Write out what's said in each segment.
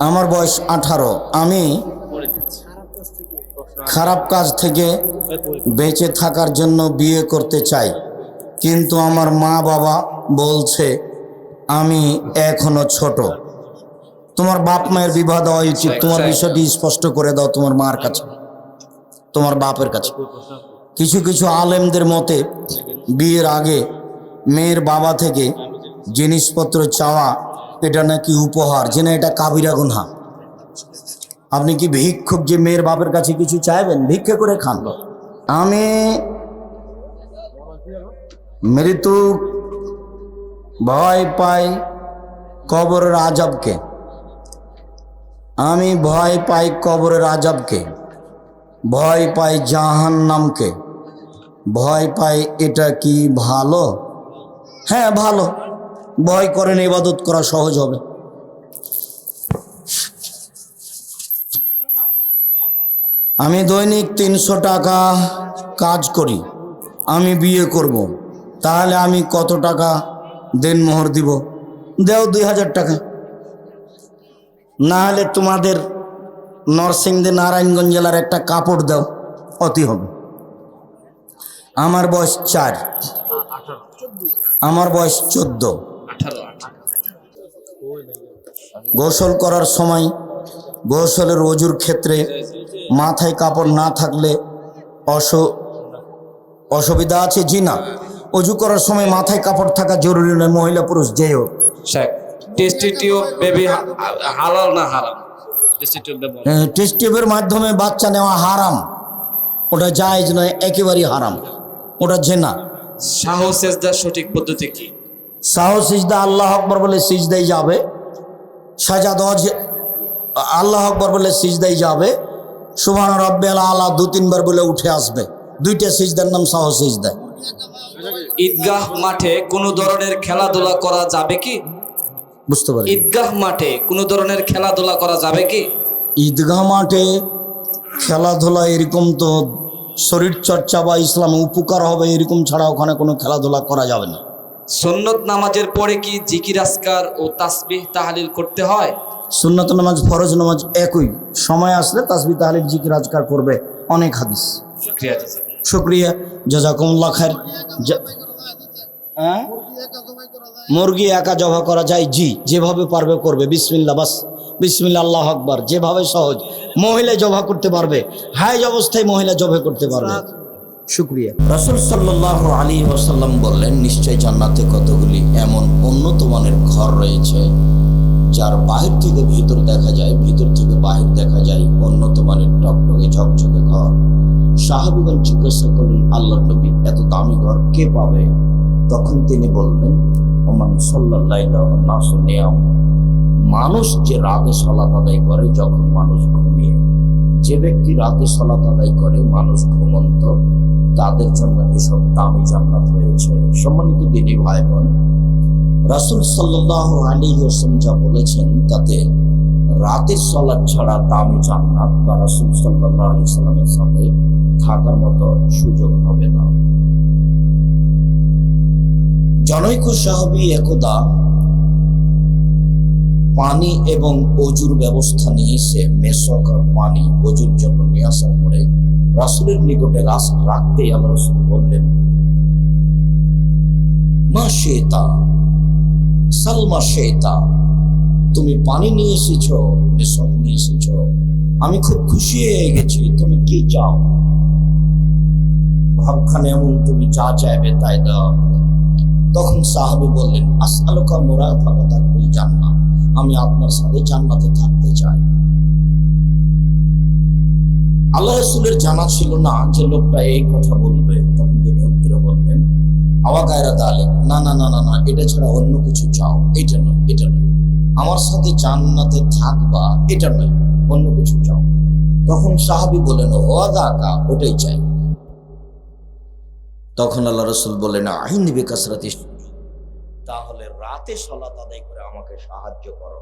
আমার বয়স 18। আমি খারাপ কাজ থেকে বেঁচে থাকার জন্য বিয়ে করতে চাই, কিন্তু আমার মা বাবা বলছে আমি এখনো ছোট। তোমার বাপ মায়ের বিবাহ দেওয়া উচিত। তোমার বিষয়টি স্পষ্ট করে দাও তোমার মার কাছে, তোমার বাপের কাছে। কিছু কিছু আলেমদের মতে বিয়ের আগে মেয়ের বাবা থেকে জিনিসপত্র চাওয়া এটা নাকি উপহার, যে না এটা কাবিরা গুনাহ। আপনি কি ভিক্ষুক যে মেয়ের বাপের কাছে কিছু চাইবেন? ভিক্ষা করে খান। আমি মৃত্যু ভয় পাই কবরের আযাবকে, আমি ভয় পাই কবরের আযাবকে, ভয় পাই জাহান্নামকে, ভয় পাই। এটা কি ভালো? হ্যাঁ ভালো। ভয় করেন, ইবাদত করা সহজ হবে। আমি দৈনিক 300 টাকা কাজ করি, আমি বিয়ে করব, তাহলে আমি কত টাকা দেনমোহর দিব? দেও 2000 টাকা, না হলে তোমাদের নরসিংদী নারায়ণগঞ্জ জেলার একটা কাপড় দাও, অতি হবে। আমার বয়স 4, আমার বয়স 14। গোসল করার সময় গোসলের ওযুর ক্ষেত্রে মাথায় কাপড় না থাকলে অসুবিধা আছে? জি না। অজু করার সময় মাথায় কাপড় থাকা জরুরি নয়, মহিলা পুরুষ যেই হোক। টেস্ট টিউবের মাধ্যমে বাচ্চা নেওয়া হারাম, ওটা জায়েজ নয়, একেবারেই হারাম, ওটা জেনা। সাহস সেজদার সঠিক পদ্ধতি কি? সাহস সিজদা আল্লাহ আকবার বলে সিজদাই যাবে, সাজাদ আল্লাহ আকবার বলে সিজদাই যাবে, সুবহান রাব্বিয়াল আলা 2-3 বার বলে উঠে আসবে। দুইটা সিজদার নাম সাহস সিজদা। ঈদগাহ মাঠে কোনো ধরনের খেলাধুলা করা যাবে কি? বুঝতে পারি। ঈদগাহ মাঠে কোনো ধরনের খেলাধুলা করা যাবে কি? ঈদগাহ মাঠে খেলাধুলা এরকম তো শরীর চর্চা বা ইসলামে উপকার হবে এরকম ছাড়া ওখানে কোনো খেলাধুলা করা যাবে না। সুন্নত নামাজের পরে কি জিকির আজকার ও তাসবিহ তাহলিল করতে হয়? সুন্নত নামাজ ফরজ নামাজ একই, সময় আসলে তাসবিহ তাহলিল জিকির আজকার করবে, অনেক হাদিস। শুকরিয়া, জাযাকুমুল্লাহ খায়ের। মুরগি একা জবাই করা যায়? জি, যেভাবে পারবে করবে। বিসমিল্লাহ, বাস বিসমিল্লাহ, আল্লাহ আকবার, যেভাবে সহজ। মহিলা জবাই করতে পারবে, হায়েজ অবস্থায় মহিলা জবাই করতে পারবে। শুকরিয়া। রাসূল সাল্লাল্লাহু আলাইহি ওয়াসাল্লাম বললেন, নিশ্চয় জান্নাতে কতগুলি এমন উন্নত মানের ঘর রয়েছে যার বাহির থেকে ভিতর দেখা যায়, ভিতর থেকে বাহির দেখা যায়, উন্নত মানের টকটকে ঝকঝকে ঘর। সাহাবীগণ জিজ্ঞাসা করলেন, আল্লাহর নবী এত দামি ঘর কে পাবে? তখন তিনি বললেন, ওমান সাল্লাল্লাহু নাসু নিয়াম, মানুষ যে রাতে সালাত আদায় করে যখন মানুষ ঘুমিয়ে, যে ব্যক্তি রাতে সালাত আদায় করে মানুষ ঘুমন্ত, তাদের জন্য এসব দামি জান্নাত রয়েছে। সম্মানিত দিনী ভাই বোন, রাসূল সাল্লাল্লাহু আলাইহি ওয়াসাল্লাম যা বলেছেন তাতে রাতের সালাত ছাড়া দামি জান্নাত বা রাসূল সাল্লাল্লাহু আলাইহি ওয়াসাল্লামের সাথে থাকার মতো সুযোগ হবে না। জনৈক সাহাবী একদা পানি এবং অজুর ব্যবস্থা নিয়ে এসে মেশক আর পানি অজুর জন্য নিয়ে আসার পরে রাসূলের নিকটে রাখতে আল্লাহ রাসূল বললেন, মা শেতা সালমা শেতা, তুমি পানি নিয়ে এসেছো, মেশক নিয়ে এসেছো, আমি খুব খুশি হয়ে গেছি, তুমি কি চাও? ভাবখানে এমন তুমি যা চাইবে তাই দেওয়া হবে। তখন সাহাবী বললেন, আসআলুকা মুরাফাকাতাক ফিল জান্নাহ, আমি আপনার সাথে জান্নাতে থাকতে চাই। আল্লাহ রাসূলের জানা ছিল না যে লোকটা এই কথা বলবে। তখন তিনি উত্তরে বললেন, আওয়া গায়রা যালিক, না না না না না, এটা ছাড়া অন্য কিছু চাও। এটা নয়, এটা নয়, আমার সাথে জান্নাতে থাকবা, এটা নয়, অন্য কিছু চাও। তখন সাহাবী বললেন, ওয়াদাকা, ওটাই চাই। তখন আল্লাহ রাসূল বললেন, আইনি বিকাসরাতি, তাহলে রাতে সালাত আদায় করে আমাকে সাহায্য করো।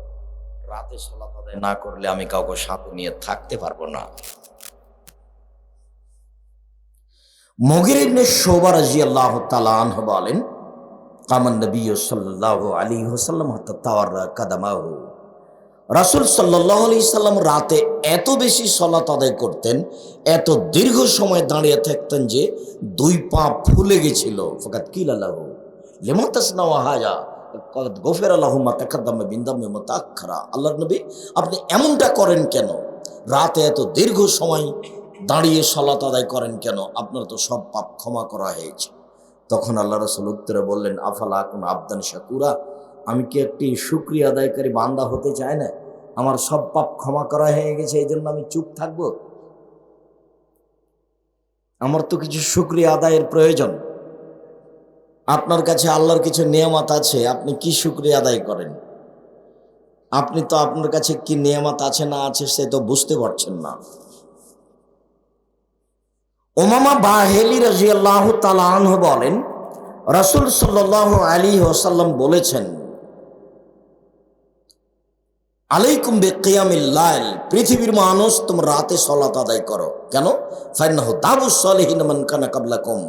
রাতে সালাত আদায় না করলে আমি কাউকে সাথে নিয়ে থাকতে পারবো না। মুগীরা ইবনে শুবা রাদিয়াল্লাহু তাআলা আনহু বলেন, কামান নবী সাল্লাল্লাহু আলাইহি ওয়াসাল্লাম হাত্তা তাওয়াররা কাদামাহু, রাসূল সাল্লাল্লাহু আলাইহি সাল্লাম রাতে এত বেশি সালাত আদায় করতেন, এত দীর্ঘ সময় দাঁড়িয়ে থাকতেন যে দুই পা ফুলে গেছিল। ফাকাত কিলা লাহু লিমা তাসনাউ হাযা ক্বাদ গফিরা লাহু মা তাকাদ্দামা মিন যামবি ওয়া মা তাআখারা। আল্লাহর নবী, আপনি এমনটা করেন কেন? রাতে এত দীর্ঘ সময় দাঁড়িয়ে সালাত আদায় করেন কেন? আপনার তো সব পাপ ক্ষমা করা হয়েছে। তখন আল্লাহ রাসূল উত্তরে বললেন, আফালা আকুন আবদান শাকুরা, আমি কি একটি শুকরিয়া আদায়কারী বান্দা হতে চাই না? আমার সব পাপ ক্ষমা করা হয়ে গেছে, এই জন্য আমি চুপ থাকব? আমার তো কিছু শুকরিয়া আদায়ের প্রয়োজন। আপনার কাছে আল্লাহর কিছু নিয়ামত আছে, আপনি কি শুকরিয়া আদায় করেন? আপনি তো আপনার কাছে কি নিয়ামত আছে না আছে সে তো বুঝতে পারছেন না। উমামা বাহেলি রাদিয়াল্লাহু তাআলা আনহু বলেন, রাসূল সাল্লাল্লাহু আলাইহি ওয়াসাল্লাম বলেছেন, আলাইকুম বিকিয়ামিল লাইল, পৃথিবীর মানুষ তোমরা রাতে সালাত আদায় করো। কেন? ফাইন্নাহু দাবুস সালিহিন মান কানা কাবলাকুম,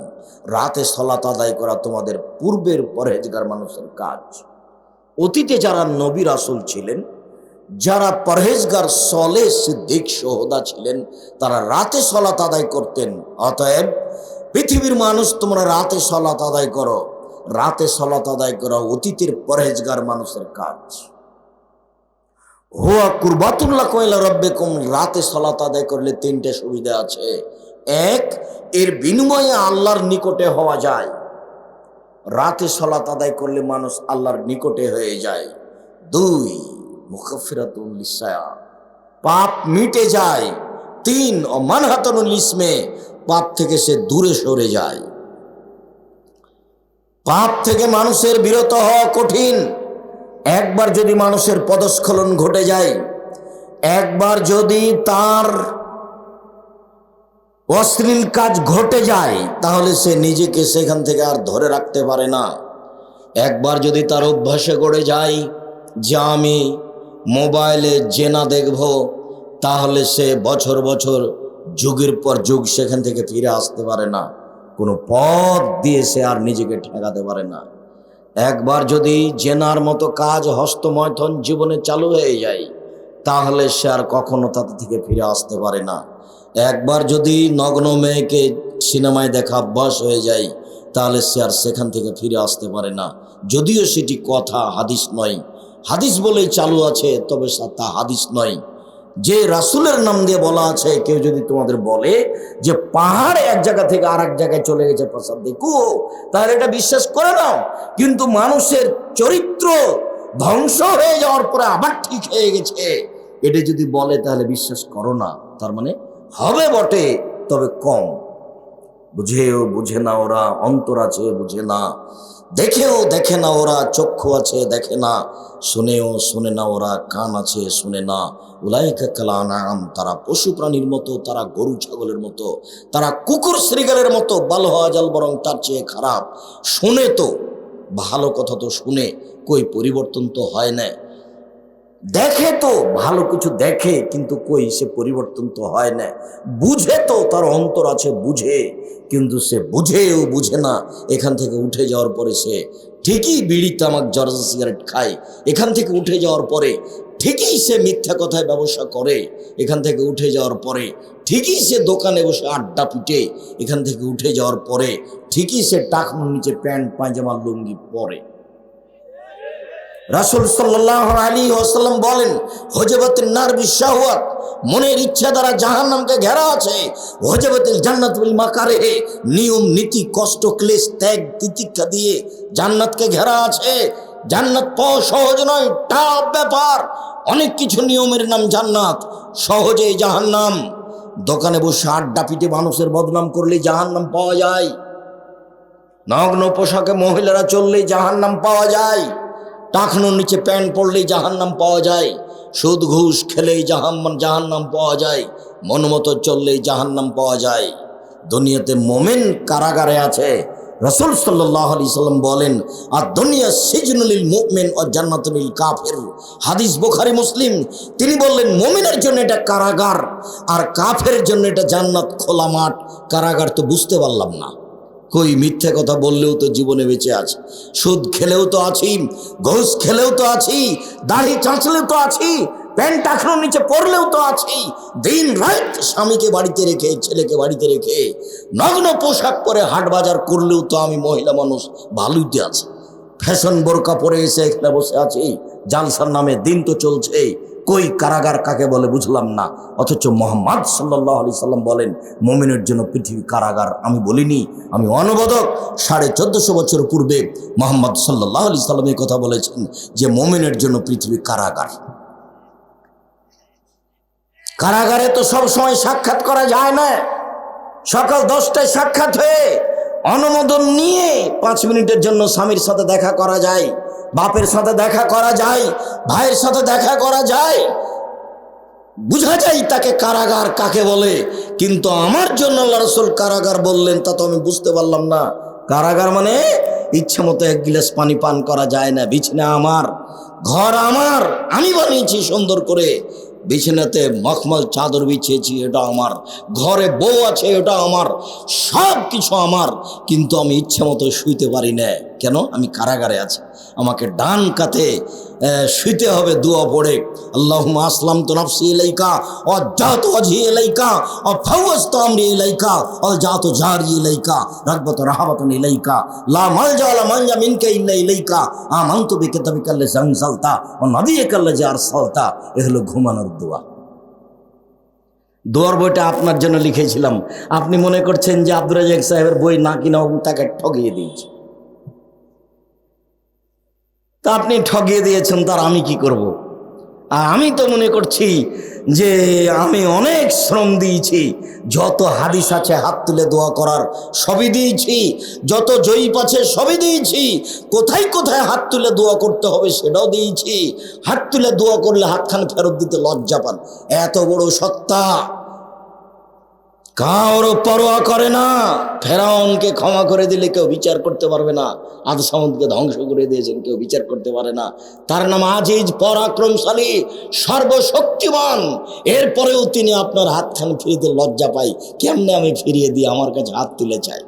রাতে সালাত আদায় করা তোমাদের পূর্বের পরহেজগার মানুষের কাজ। অতীতে যারা নবী রাসূল ছিলেন, যারা পরহেজগার সালেহ সিদ্দিক শুহাদা ছিলেন, তারা রাতে সালাত আদায় করতেন। অতএব পৃথিবীর মানুষ তোমরা রাতে সালাত আদায় করো। রাতে সালাত আদায় করা অতীতের পরহেজগার মানুষের কাজ। হুয়া কুরবাতুল্লাহ ইলা রাব্বিকুম, রাতে সালাত আদায় করলে তিনটে সুবিধা আছে। এক, এর বিনিময়ে আল্লাহর নিকটে হওয়া যায়। রাতে সালাত আদায় করলে মানুষ আল্লাহর নিকটে হয়ে যায়। দুই, মুকাফফিরাতুল লিসায়া, পাপ মিটে যায়। তিন, ও মানহাতুল ইসমে, পাপ থেকে সে দূরে সরে যায়। পাপ থেকে মানুষের বিরত হওয়া কঠিন। একবার যদি মানুষের পদস্খলন ঘটে যায়, একবার যদি তার অশ্লীল কাজ ঘটে যায়, তাহলে সে নিজেকে সেখান থেকে আর ধরে রাখতে পারে না। একবার যদি তার অভ্যাসে গড়ে যায় যে আমি মোবাইলে জেনা দেখব, তাহলে সে বছর বছর যুগের পর যুগ সেখান থেকে ফিরে আসতে পারে না। কোনো পথ দিয়ে সে আর নিজেকে ঠেকাতে পারে না। একবার যদি জেনার মতো কাজ হস্তমৈথুন জীবনে চালু হয়ে যায়, তাহলে সে আর কখনো তাতে থেকে ফিরে আসতে পারে না। একবার যদি নগ্ন মেয়েকে সিনেমায় দেখা অভ্যাস হয়ে যায়, তাহলে সে আর সেখান থেকে ফিরে আসতে পারে না। যদিও সেটি কথা, হাদিস নয়। হাদিস বলেই চালু আছে, তবে তা হাদিস নয়। যে রাসূলের নাম দিয়ে বলা আছে, কেউ যদি তোমাদের বলে যে পাহাড় এক জায়গা থেকে আর এক জায়গায় চলে গেছে প্রসাদ দেখো, তাহলে এটা বিশ্বাস করে নাও। কিন্তু মানুষের চরিত্র ধ্বংস হয়ে যাওয়ার পরে আবার ঠিক হয়ে গেছে, এটা যদি বলে তাহলে বিশ্বাস করো না। তার মানে হবে বটে, তবে কম। বুঝেও বুঝে না ওরা, অন্তর আছে বুঝে না। দেখেও দেখে না ওরা, চক্ষু আছে দেখে না। শুনেও শুনে না ওরা, কান আছে শুনে না। উলাইকা কাল আনআম, তারা পশু প্রাণীর মতো, তারা গরু ছাগলের মতো, তারা কুকুর শ্রীগালের মতো। বাল হওয়া জাল, বরং তার চেয়ে খারাপ। শুনে তো ভালো কথা তো শুনে, কই পরিবর্তন তো হয় না। দেখে তো ভালো কিছু দেখে, কিন্তু কই সে পরিবর্তন তো হয় না। বুঝে তো, তার অন্তর আছে বুঝে, কিন্তু সে বুঝেও বুঝে না। এখান থেকে উঠে যাওয়ার পরে সে ঠিকই বিড়ি তামাক জর্দা সিগারেট খায়। এখান থেকে উঠে যাওয়ার পরে ঠিকই সে মিথ্যা কথায় ব্যবসা করে। এখান থেকে উঠে যাওয়ার পরে ঠিকই সে দোকানে বসে আড্ডা পিটে। এখান থেকে উঠে যাওয়ার পরে ঠিকই সে টাকনুর নিচে প্যান্ট পায়জামা লুঙ্গি পরে। রাসূল সাল্লাল্লাহু আলাইহি ওয়াসাল্লাম বলেন, হুজবাতুন নার বিশাহওয়াত, মনের ইচ্ছা দ্বারা জাহান্নামকে ঘেরা আছে। হুজবাতুল জান্নাত বিল মাকারিহ, নিয়ম নীতি কষ্ট ক্লেশ ত্যাগ তিতিক্ষা দিয়ে জান্নাতকে ঘেরা আছে। জান্নাত পাওয়া সহজ নয়, টাফ ব্যাপার। অনেক কিছু নিয়মের নাম জান্নাত, সহজেই জাহান্নাম। দোকানে বসে আড্ডা পিটে মানুষের বদনাম করলেই জাহান্নাম পাওয়া যায়। নগ্ন পোশাকে মহিলারা চললেই জাহান্নাম পাওয়া যায়। টাকনুর নিচে প্যান্ট পরলেই জাহান্নাম পাওয়া যায়। সুদ ঘুষ খেলেই জাহান্নাম পাওয়া যায়। মনমতো চললেই জাহান্নাম পাওয়া যায়। দুনিয়াতে মোমেন কারাগারে আছে। রাসূল সাল্লাল্লাহু আলাইহি সাল্লাম বলেন, আর দুনিয়া সিজনুল মুমিন ও জান্নাতুল কাফির। হাদিস বুখারী মুসলিম। তিনি বললেন, মুমিনের জন্য এটা কারাগার, আর কাফেরের জন্য এটা জান্নাত, খোলা মাঠ। কারাগার তো বুঝতে পারলাম না। কই মিথ্যে কথা বললেও তো জীবনে বেঁচে আছে, সুদ খেলেও তো আছি, ঘুষ খেলেও তো আছি, দাড়ি চাঁচলেও তো আছি। প্যান্ট টাকানোর নিচে পড়লেও তো আছেই। দিন রাত স্বামীকে বাড়িতে রেখে, ছেলেকে বাড়িতে রেখে নগ্ন পোশাক পরে হাট বাজার করলেও তো আমি মহিলা মানুষ ভালোইতে আছি। ফ্যাশন বোরকা পরে এসে এখানে বসে আছি, জালসার নামে দিন তো চলছে। কই কারাগার কাকে বলে বুঝলাম না। অথচ মুহাম্মদ সাল্লাল্লাহু আলাইহি সাল্লাম বলেন মুমিনের জন্য পৃথিবী কারাগার। আমি বলিনি, আমি অনবদক। 1450 বছর পূর্বে মুহাম্মদ সাল্লাল্লাহু আলাইহি সাল্লাম এই কথা বলেছেন যে মুমিনের জন্য পৃথিবী কারাগার। কারাগারে তো সব সময় সাক্ষাৎ করা যায় না। সকাল 10টায় সাক্ষাৎ হয়ে অনুমোদন নিয়ে 5 মিনিটের জন্য স্বামীর সাথে দেখা করা যায়, বাপের সাথে দেখা করা যায়, ভাইয়ের সাথে দেখা করা যায়, বুঝা যায় তাকে কারাগার কাকে বলে। কিন্তু আমার জন্য আল্লাহ রাসূল কারাগার বললেন, তা তো আমি বুঝতে পারলাম না। কারাগার মানে ইচ্ছে মতো 1 গিলাস পানি পান করা যায় না। বিছানা আমার, ঘর আমার, আমি বানিয়েছি সুন্দর করে। বিছানাতে মখমল চাদর বিছিয়েছি, এটা আমার। ঘরে বউ আছে, এটা আমার। সব কিছু আমার, কিন্তু আমি ইচ্ছে মতো শুইতে পারি না। কেন? আমি কারাগারে আছি। আমাকে ডান কাতে শুইতে হবে দোয়া পড়ে, আল্লাহুম্মা আসলামতু নাফসি ইলাইকা ওয়া জাতু ওয়াজহি ইলাইকা ওয়া ফাওয়াজতু আমরি ইলাইকা ওয়া জাতু জারি ইলাইকা রাগবাতু রাহাবাতুন ইলাইকা লা মালজা ওয়া লা মানজা মিনকা ইল্লা ইলাইকা আমানতু বিকিতাবিকা আল্লাযী আনজালতা ওয়া নাবিয়্যিকা আল্লাযী আরসালতা। এ হলো ঘুমানোর দোয়া। দোয়ার বইটা আপনার জন্য লিখেছিলাম। আপনি মনে করছেন যে আব্দুর রাজ্জাক সাহেবের বই না কিনা তাকে ঠকিয়ে দিয়েছি। তা আপনি ঠকিয়ে দিয়েছেন, তার আমি কি করব? আর আমি তো মনে করছি যে আমি অনেক শ্রম দিয়েছি। যত হাদিস আছে হাত তুলে দোয়া করার সবই দিয়েছি, যত জয়ীপ আছে সবই দিয়েছি। কোথায় কোথায় হাত তুলে দোয়া করতে হবে সেটাও দিয়েছি। হাত তুলে দোয়া করলে হাতখান ফেরত দিতে লজ্জা পান। এত বড় সত্তা কারো পরোয়া করে না। ফেরাউনকে ক্ষমা করে দিলে কেউ বিচার করতে পারবে না। আদ সামুদকে ধ্বংস করে দিয়েছেন, কেউ বিচার করতে পারে না। তার নাম আজিজ, পরাক্রমশালী, সর্বশক্তিমান। এরপরেও তিনি আপনার হাতখান ফিরিতে লজ্জা পাই। কেমনে আমি ফিরিয়ে দিই? আমার কাছে হাত তুলে চাই।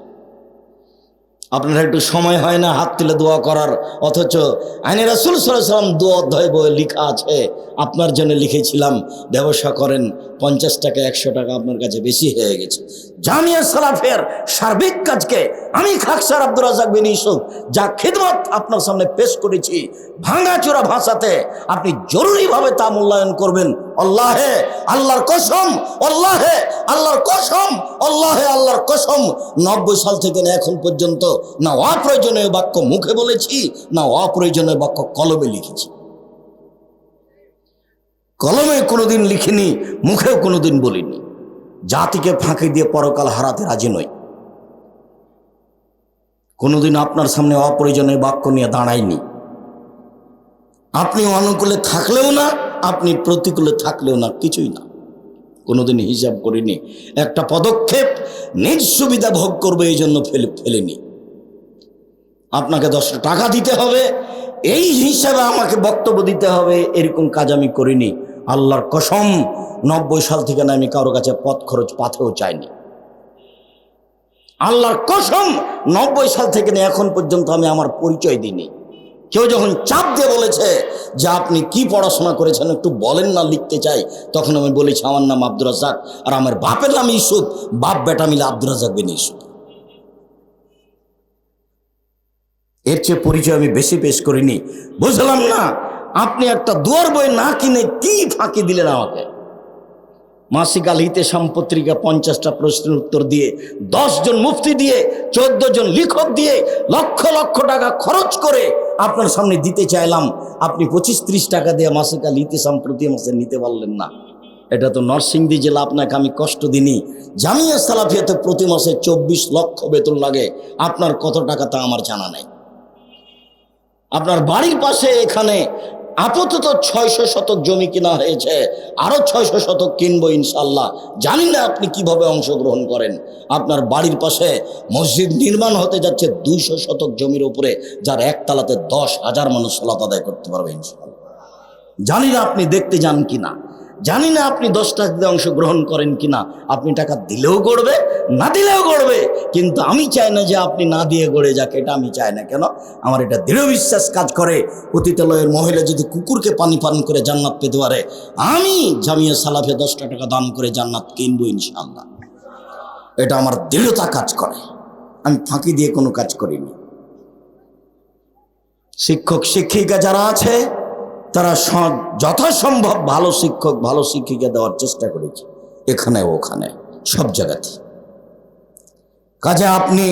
আপনার একটু সময় হয় না হাত তুলে দোয়া করার। অথচ আইনে রাসূল সাল্লাল্লাহু আলাইহি ওয়াসাল্লাম দোয়া অধ্যায় বইয়ে লেখা আছে। আপনার জন্য লিখেছিলাম, ব্যবসা করেন, 50 টাকা 100 টাকা আপনার কাছে বেশি হয়ে গেছে। জামিয়া সালাফের সার্বিক কাজকে আমি খাকসার আব্দুর রাজ্জাক বিন ইউসুফ যা খিদমত আপনার সামনে পেশ করেছি, ভাঙাচোরা ভাষাতে আপনি জরুরিভাবে তা মূল্যায়ন করবেন। আল্লাহে আল্লাহর কসম, আল্লাহে আল্লাহর কসম, আল্লাহে আল্লাহর কসম, 90 সাল থেকে না এখন পর্যন্ত না অপ্রয়োজনীয় বাক্য মুখে বলেছি, না অপ্রয়োজনীয় বাক্য কলমে লিখেছি। কলমে কোনোদিন লিখিনি, মুখেও কোনোদিন বলিনি। জাতিকে ফাঁকি দিয়ে পরকাল হারাতে রাজি নই। কোনোদিন আপনার সামনে অপ্রয়োজনীয় বাক্য নিয়ে দাঁড়াইনি। আপনি অনুকূলে থাকলেও না, আপনি প্রতিকূলে থাকলেও না, কিছুই না। কোনোদিন হিসাব করিনি। একটা পদক্ষেপ নিজ সুবিধা ভোগ করবে এই জন্য ফেলেনি। আপনাকে 10 টাকা দিতে হবে এই হিসাবে আমাকে বক্তব্য দিতে হবে, এরকম কাজ আমি করিনি। আল্লাহর কসম, 90 সাল থেকে না আমি কারো কাছে পথ খরচ পাথেও চাইনি। আল্লাহর কসম, 90 সাল থেকে না এখন পর্যন্ত আমি আমার পরিচয় দিইনি। কেউ যখন চাপ দিয়ে বলেছে যে আপনি কি পড়াশোনা করেছেন একটু বলেন না, লিখতে চাই, তখন আমি বলেছি আমার নাম আব্দুর রাজ্জাক, আর আমার বাপের নাম ইউসুফ, বাপ বেটা মিলে আব্দুর রাজ্জাক বিন ইউসুফ। এর চেয়ে পরিচয় আমি বেশি পেশ করিনি। বুঝলাম না আপনি একটা দুয়ার বই না কিনে কি ফাঁকি দিলেন আমাকে। মাসিক আল হিতেশাম পত্রিকা 50টা প্রশ্নের উত্তর দিয়ে, 10 জন মুফতি দিয়ে, 14 জন লেখক দিয়ে, লক্ষ লক্ষ টাকা খরচ করে আপনার সামনে দিতে চাইলাম। আপনি 25-30 টাকা দিয়ে মাসিক আল হিতেশাম প্রতি মাসে নিতে পারলেন না। এটা তো নরসিংদী জেলা, আপনাকে আমি কষ্ট দিইনি। জামিয়া সালাফিয়াতে প্রতি মাসে 24 লক্ষ বেতন লাগে। আপনার কত টাকা তা আমার জানা নেই। আপনার বাড়ির পাশে এখানে আপাতত 600 শতক জমি কিনা হয়েছে, আরো 600 শতক কিনবো ইনশাল্লাহ। জানি না আপনি কিভাবে অংশগ্রহণ করেন। আপনার বাড়ির পাশে মসজিদ নির্মাণ হতে যাচ্ছে 200 শতক জমির উপরে, যার একতলাতে 10,000 মানুষ সালাত আদায় করতে পারবে ইনশাল্লাহ। জানি না আপনি দেখতে যান কিনা। জানি না আপনি 10 টাকাতে অংশগ্রহণ করেন কিনা, আপনি টাকা দিলেও গড়বে, না দিলেও গড়বে, কিন্তু আমি চাই না যে আপনি না দিয়ে গড়ে যাক, এটা আমি চাই না। কেন? আমার এটা দৃঢ় বিশ্বাস কাজ করে, পতিতালয়ের মহিলা যদি কুকুরকে পানি পান করে জান্নাত পেতে পারে, আমি জামিয়া সালাফে 10টা টাকা দান করে জান্নাত কিনবো ইনশাআল্লাহ। এটা আমার দৃঢ়তা কাজ করে, আমি ফাঁকি দিয়ে কোনো কাজ করিনি। শিক্ষক শিক্ষিকা যারা আছে তারা যথাসম্ভব ভালো শিক্ষক ভালো শিক্ষিকা দেওয়ার চেষ্টা করেছে, এখানে ওখানে সব জায়গাতে। কাজে আপনি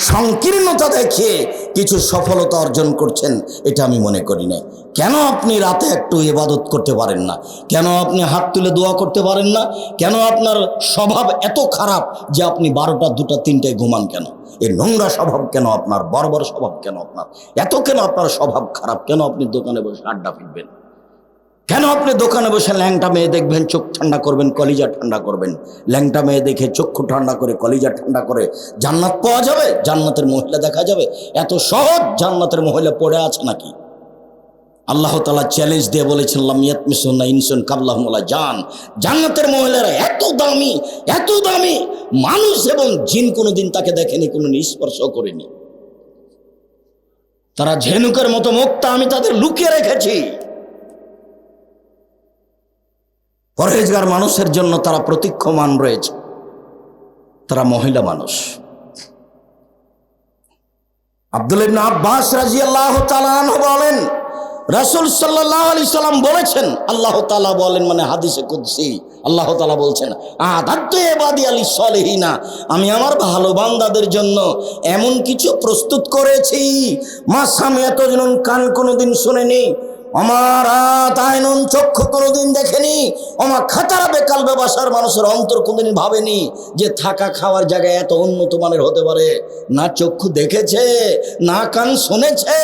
সংকীর্ণতা দেখিয়ে কিছু সফলতা অর্জন করছেন এটা আমি মনে করি না। কেন আপনি রাতে একটু ইবাদত করতে পারেন না? কেন আপনি হাত তুলে দোয়া করতে পারেন না? কেন আপনার স্বভাব এত খারাপ যে আপনি 12টা 2টা 3টায় ঘুমান? কেন এই নোংরা স্বভাব? কেন আপনার বর্বর স্বভাব? কেন আপনার এত কেন আপনার স্বভাব খারাপ? কেন আপনি দোকানে বসে আড্ডা পিটবেন? কেন আপনি দোকানে বসে ল্যাংটা মেয়ে দেখবেন, চোখ ঠান্ডা করবেন, কলিজা ঠান্ডা করবেন? ল্যাংটা মেয়ে দেখে চক্ষু ঠান্ডা করে কলিজা ঠান্ডা করে জান্নাত পাওয়া যাবে? জান্নাতের মহিলা দেখা যাবে? এত সহজ জান্নাতের মহিলা পড়ে আছে নাকি? আল্লাহ তাআলা চ্যালেঞ্জ দিয়ে বলেছেন, লাম ইয়াতমিসুন্না ইনসুন কাবলাহুম ওয়ালা জান। জান্নাতের মহিলারা এত দামি, এত দামি, মানুষ এবং জিন কোনোদিন তাকে দেখেনি, কোনোদিন স্পর্শ করেনি। তারা ঝিনুকের মতো মুক্তা, আমি তাদের লুকিয়ে রেখেছি। পরহেজগার মানুষের জন্য তারা প্রতীক্ষমান রয়েছে, তারা মহিলা মানুষ। আব্দুল্লাহ ইবনে আব্বাস রাদিয়াল্লাহু তাআলা আনহু বলেন, রাসূল সাল্লাল্লাহু আলাইহি সাল্লাম বলেছেন, আল্লাহ তাআলা বলেন, মানে হাদিসে কুদসি আল্লাহ তাআলা বলছেন, আদাতু ইবাদি আলিস সলিহিনা, আমি আমার ভালো বান্দাদের জন্য এমন কিছু প্রস্তুত করেছি, মা সামিয়াতু জুনুন, কান কোনোদিন শুনেনি, আমার আতায়নুন, চক্ষু কোনোদিন দেখেনি, আমার খাতারা বেকাল ব্যবসার মানুষের অন্তর কোনোদিন ভাবেনি যে থাকা খাওয়ার জায়গায় এত উন্নত মানের হতে পারে। না চক্ষু দেখেছে, না কান শুনেছে,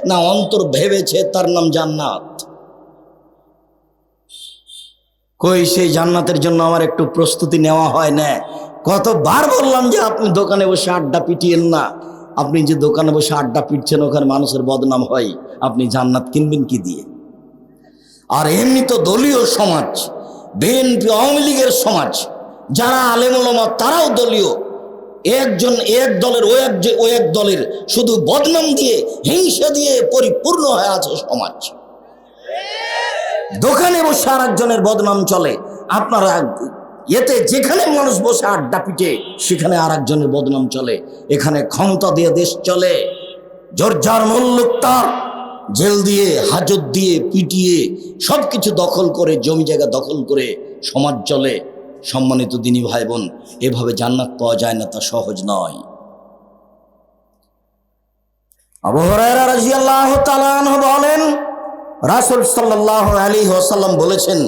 না অন্তর ভেবেছে তার নাম জান্নাত। কই সেই জান্নাতের জন্য আমার একটু প্রস্তুতি নেওয়া হয় না? কতবার বললাম যে আপনি দোকানে বসে আড্ডা পিটিয়েন না। আপনি যে দোকানে বসে আড্ডা পিটছেন, ওখানে মানুষের বদনাম হয়, আপনি জান্নাত কিনবেন কি দিয়ে? আর এমনি তো দলীয় সমাজ, বিএনপি আওয়ামী লীগের সমাজ, যারা আলেম ওলামা তারাও দলীয়, একজন এক দলের ও এক দলের শুধু বদনাম দিয়ে, হিংসা দিয়ে পরিপূর্ণ হয়ে আছে সমাজ। দোকানে বসে আর একজনের বদনাম চলে, আপনারা এতে যেখানে মানুষ বসে আড্ডা পিটে সেখানে আর একজনের বদনাম চলে। এখানে ক্ষমতা দিয়ে দেশ চলে, জর্জার মূল্যক তার জেল দিয়ে, হাজত দিয়ে, পিটিয়ে সবকিছু দখল করে, জমি জায়গা দখল করে সমাজ চলে। সম্মানিত দিনী ভাই বোন, এভাবে জান্নাত পাওয়া যায় না, তা সহজ নয়। আবু হুরায়রা রাদিয়াল্লাহু তাআলা আনহু বলেন, রাসূল সাল্লাল্লাহু আলাইহি ওয়াসাল্লাম বলেছেন,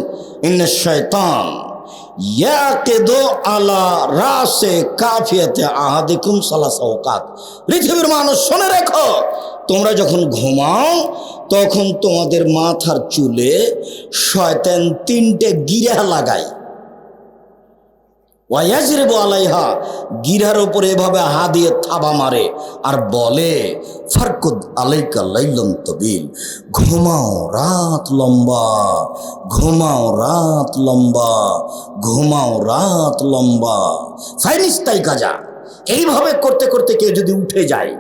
ইন্নাশ শায়তান ইয়াকিদু আলা রাসে কাফিয়াতে আহাদিকুম সালাসা ওয়াকাত। পৃথিবীর মানুষ শুনে রেখো, তোমরা যখন ঘুমাও তখন তোমাদের মাথার চুলে শয়তান 3টে গিরা লাগায়। ওয়ায়াজরিবু আলাইহা, গিরার উপরে এভাবে হা দিয়ে থাবা মারে আর বলে, ফারকুদ আলাইকা লাইলুন তাবিল, ঘুমাও রাত লম্বা, ঘুমাও রাত লম্বা, ঘুমাও রাত লম্বা, ফাইনিস্তাই কাজা। এইভাবে করতে করতে কেউ যদি উঠে যায়,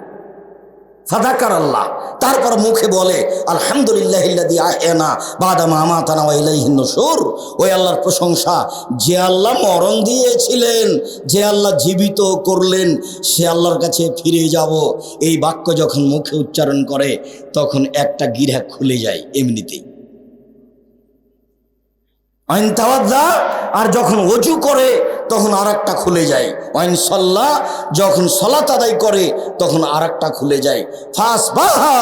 ফাদাকার আল্লাহ, তারপর মুখে বলে আলহামদুলিল্লাহিল্লাযী আহয়ানা বাদা মা আমাতানা ওয়া ইলাইহিন নুশুর, ওই আল্লাহর প্রশংসা যে আল্লাহ মরণ দিয়েছিলেন, যে আল্লাহ জীবিত করলেন, সে আল্লাহর কাছে ফিরে যাব। এই বাক্য যখন মুখে উচ্চারণ করে তখন একটা গিরা খুলে যায় এমনিতেই। আইন তাওয়াজ্জা, আর যখন ওযু করে তখন আরেকটা খুলে যায়। আইন সাল্লাহ, যখন সালাত আদায় করে তখন আরেকটা খুলে যায়। ফাসবাহা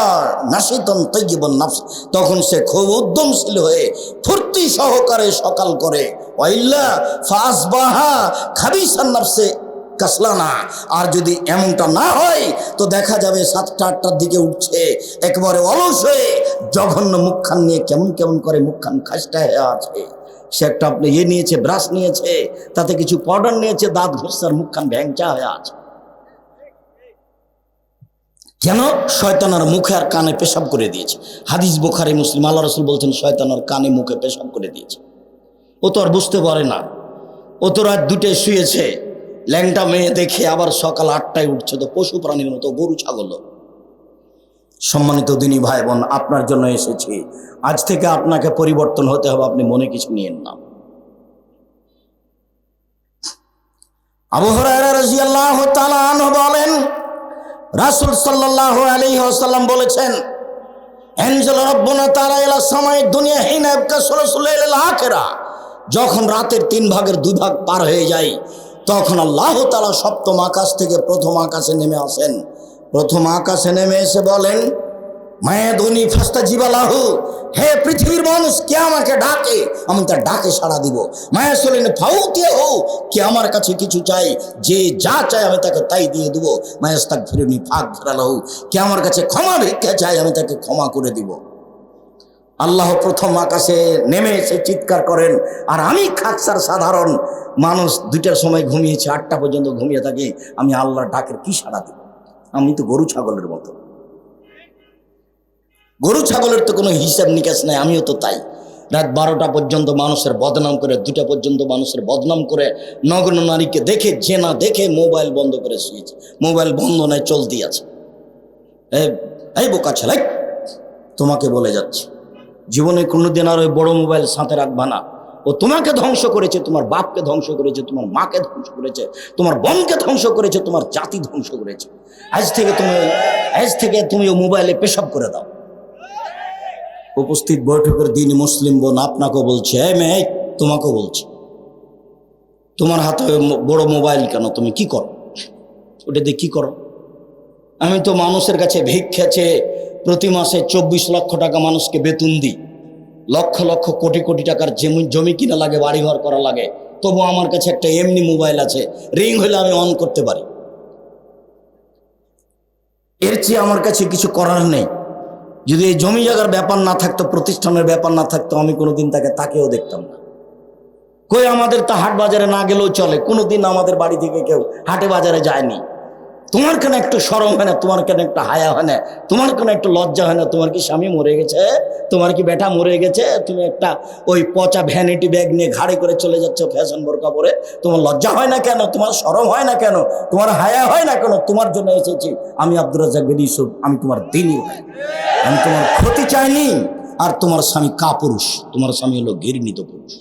নাশিতান তাইয়িবান নাফস, তখন সে খুব উদ্যমশীল হয়ে ফুর্তি সহকারে সকাল করে। ওয়াইল্লা ফাসবাহা খাবিসান নাফসে কাসলানা, আর যদি এমনটা না হয় তো দেখা যাবে 7টা 8টার দিকে উঠছে একেবারে অলস হয়ে, জঘন্য মুখখান নিয়ে কেমন কেমন করে, মুখখান খাসটা হয়ে আছে। সে একটা আপনি নিয়েছে, ব্রাশ নিয়েছে, তাতে কিছু পাউডার নিয়েছে, দাঁত ঘষার, মুখখান ভ্যাংচা হয়ে আছে। কেন? শয়তানার মুখে আর কানে পেশাব করে দিয়েছে। হাদিস বুখারী মুসলিম, আল্লাহ রাসূল বলছেন শয়তানার কানে মুখে পেশাব করে দিয়েছে। ও তো আর বুঝতে পারে না। ও তো রাত 2টায় শুয়েছে, ল্যাংটা মেয়ে দেখে আবার সকাল 8টায় উঠছে, তো পশু প্রাণীর মতো, গরু ছাগল। সম্মানিত দিনী ভাই বোন, আপনার জন্য এসেছি। আজ থেকে আপনাকে পরিবর্তন হতে হবে, আপনি মনে কিছু নিয়েন না। আবু হুরায়রা রাদিয়াল্লাহু তাআলা আনহু বলেন, রাসূল সাল্লাল্লাহু আলাইহি ওয়াসাল্লাম বলেছেন, আনজাল রাব্বুনা তাআলা ইলা সামাই দুনিয়া হিনা ইয়াবকা সুলসুল ইলাল আখিরা, যখন রাতের 3 ভাগের 2 ভাগ পার হয়ে যায়, তখন আল্লাহ তাআলা সপ্তম আকাশ থেকে প্রথম আকাশে নেমে আসেন। প্রথম আকাশে নেমে এসে বলেন, মায়াদুনি ফাস্তাজিবালাহু, হে পৃথিবীর মানুষ, কে আমাকে ডাকে, আমি তার ডাকে সাড়া দিব। মায়া সলিন ফাউতে হো, কে আমার কাছে কিছু চাই, যে যা চাই আমি তাকে তাই দিয়ে দেবো। মায়াস্তাক ফিরুনি ফাঁক ফেরালাহু, কে আমার কাছে ক্ষমা ভিক্ষা চাই, আমি তাকে ক্ষমা করে দিব। আল্লাহ প্রথম আকাশে নেমে এসে চিৎকার করেন, আর আমি খাকসার সাধারণ মানুষ 2টার সময় ঘুমিয়েছি, 8টা পর্যন্ত ঘুমিয়ে থাকি, আমি আল্লাহর ডাকের কি সাড়া দিব? আমি তো গরু ছাগলের মতো। গরু ছাগলের তো কোনো হিসাব নিকাশ নাই, আমিও তো তাই। রাত 12টা পর্যন্ত মানুষের বদনাম করে, 2টা পর্যন্ত মানুষের বদনাম করে, নগ্ন নারীকে দেখে, যে না দেখে মোবাইল বন্ধ করে শুয়েছে। মোবাইল বন্ধ নয়, চলতি আছে। এই বোকা ছেলে, তোমাকে বলে যাচ্ছে, জীবনে কোনোদিন আর ওই বড় মোবাইল সাথে রাখবা না। ও তোমাকে ধ্বংস করেছে, তোমার বাপকে ধ্বংস করেছে, তোমার মাকে ধ্বংস করেছে, তোমার বোনকে ধ্বংস করেছে, তোমার জাতি ধ্বংস করেছে। আজ থেকে তুমি ও মোবাইলে পেশাব করে দাও। উপস্থিত বৈঠকের দিন মুসলিম বোন আপনাকেও বলছে, এই মেয়ে, তোমাকেও বলছে, তোমার হাতে বড় মোবাইল কেন? তুমি কি করো? ওটা দিয়ে কি করো? আমি তো মানুষের কাছে ভিক্ষা চেয়ে প্রতি মাসে 24 লক্ষ টাকা মানুষকে বেতন দিই, লক্ষ লক্ষ কোটি কোটি টাকার জমি কিনা লাগে, বাড়িঘর করা লাগে, তবু আমার কাছে একটা এমনি মোবাইল আছে, রিং হলে আমি অন করতে পারি। এর চেয়ে আমার কাছে কিছু করার নেই। যদি এই জমি জায়গার ব্যাপার না থাকতো, প্রতিষ্ঠানের ব্যাপার না থাকতো, আমি কোনোদিন তাকেও দেখতাম না। কই আমাদের তা হাট বাজারে না গেলেও চলে, কোনোদিন আমাদের বাড়ি থেকে কেউ হাটে বাজারে যায়নি। তোমার কেন একটু শরম হয় না? তোমার কেন একটা হায়া হয় না? তোমার কেন একটু লজ্জা হয় না? তোমার কি স্বামী মরে গেছে? তোমার কি বেটা মরে গেছে? তুমি একটা ওই পচা ভ্যানিটি ব্যাগ নিয়ে ঘাড়ে করে চলে যাচ্ছ ফ্যাশন বোরকা পরে। তোমার লজ্জা হয় না কেন? তোমার শরম হয় না কেন? তোমার হায়া হয় না কেন? তোমার জন্য এসেছি আমি, আব্দুর রাজ্জাক বিন ইউসুফ, আমি তোমার দিনী ভাই, আমি তোমার ক্ষতি চাইনি। আর তোমার স্বামী কাপুরুষ, তোমার স্বামী হলো ঘৃণিত পুরুষ।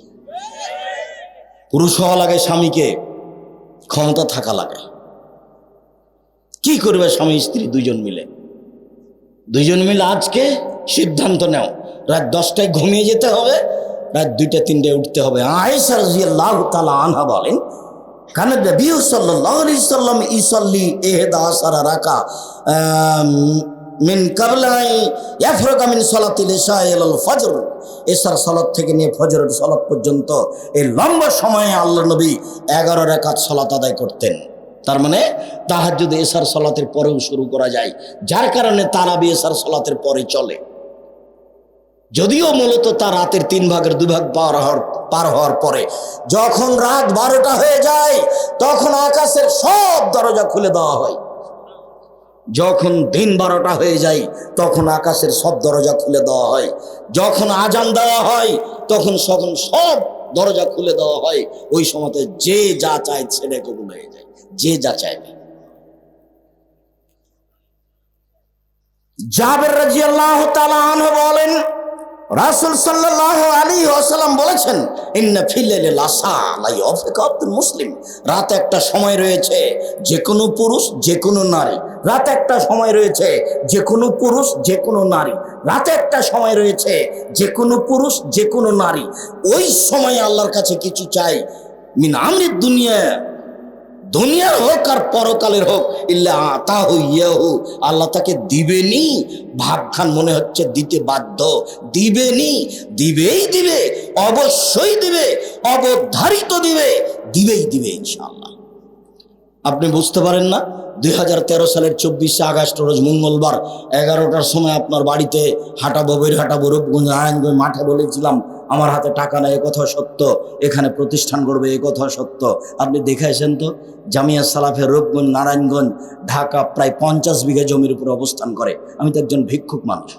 পুরুষ হওয়া লাগে স্বামীকে, ক্ষমতা থাকা লাগে। কি করবে স্বামী স্ত্রী দুইজন মিলে আজকে সিদ্ধান্ত নাও, রাত 10টায় ঘুমিয়ে যেতে হবে, রাত 2টা 3টায় উঠতে হবে। আয়েশা রাদিয়াল্লাহু তাআলা আনহা বলেন, কানা নবী সাল্লাল্লাহু আলাইহি সাল্লাম ইসাল্লি 11 রাকা মিন কাবলাই ইয়াফরাগা মিন সালাতিল ইশা ইলাল ফজর, ইশার সালাত থেকে নিয়ে ফজরের সালাত পর্যন্ত এই লম্বা সময়ে আল্লাহর নবী 11 রাকাত সালাত আদায় করতেন। তার মানে তাহাজ্জুদ ইশার সালাতের পরেও শুরু করা যায়, যার কারণে তারাবি ইশার সালাতের পরে চলে। যদিও মূলত তার রাতের 3 ভাগের 2 ভাগ পার হওয়ার পরে যখন রাত 12টা হয়ে যায়, তখন আকাশের সব দরজা খুলে দেওয়া হয়। যখন দিন 12টা হয়ে যায়, তখন আকাশের সব দরজা খুলে দেওয়া হয়। যখন আজান দেওয়া হয়, তখন সব দরজা খুলে দেওয়া হয়। ওই সময়তে যে যা চায় ছেলে কবুল হয়ে যায়, যে যা চাইবে। জাবের রাদিয়াল্লাহু তাআলা আনহু বলেন, রাসূল সাল্লাল্লাহু আলাইহি ওয়াসাল্লাম বলেছেন, ইন্না ফিল লাইলি লাসা লা ইয়াফিকু আব্দুল মুসলিম, রাত একটা সময় রয়েছে, যে কোনো পুরুষ যে কোনো নারী, রাত একটা সময় রয়েছে, যে কোনো পুরুষ যে কোনো নারী, রাতে একটা সময় রয়েছে, যে কোনো পুরুষ যে কোনো নারী ওই সময় আল্লাহর কাছে কিছু চাই, মিন আমরিদ দুনিয়া, দুনিয়ার হোক আর পরকালের হোক, ইল্লা আতাহু ইয়াহু, আল্লাহ তাকে দিবেনি। ভাবখান মনে হচ্ছে দিতে বাধ্য, দিবেনি, দিবে, অবশ্যই দিবে, অবধারিত দিবেই দিবে ইনশাআল্লাহ। আপনি বুঝতে পারেন না, 2013 সালের 24শে আগস্ট রোজ মঙ্গলবার 11টার সময় আপনার বাড়িতে হাঁটাবো, হাঁটাবো রূপগঞ্জ নারায়ণগঞ্জ মাঠে বলেছিলাম আমার হাতে টাকা নেই, একথা সত্য, এখানে প্রতিষ্ঠান করবে, একথা সত্য। আপনি দেখাইছেন তো, জামিয়া সালাফের রূপগঞ্জ নারায়ণগঞ্জ ঢাকা প্রায় 50 বিঘা জমির উপরে অবস্থান করে। আমি তো একজন ভিক্ষুক মানুষ,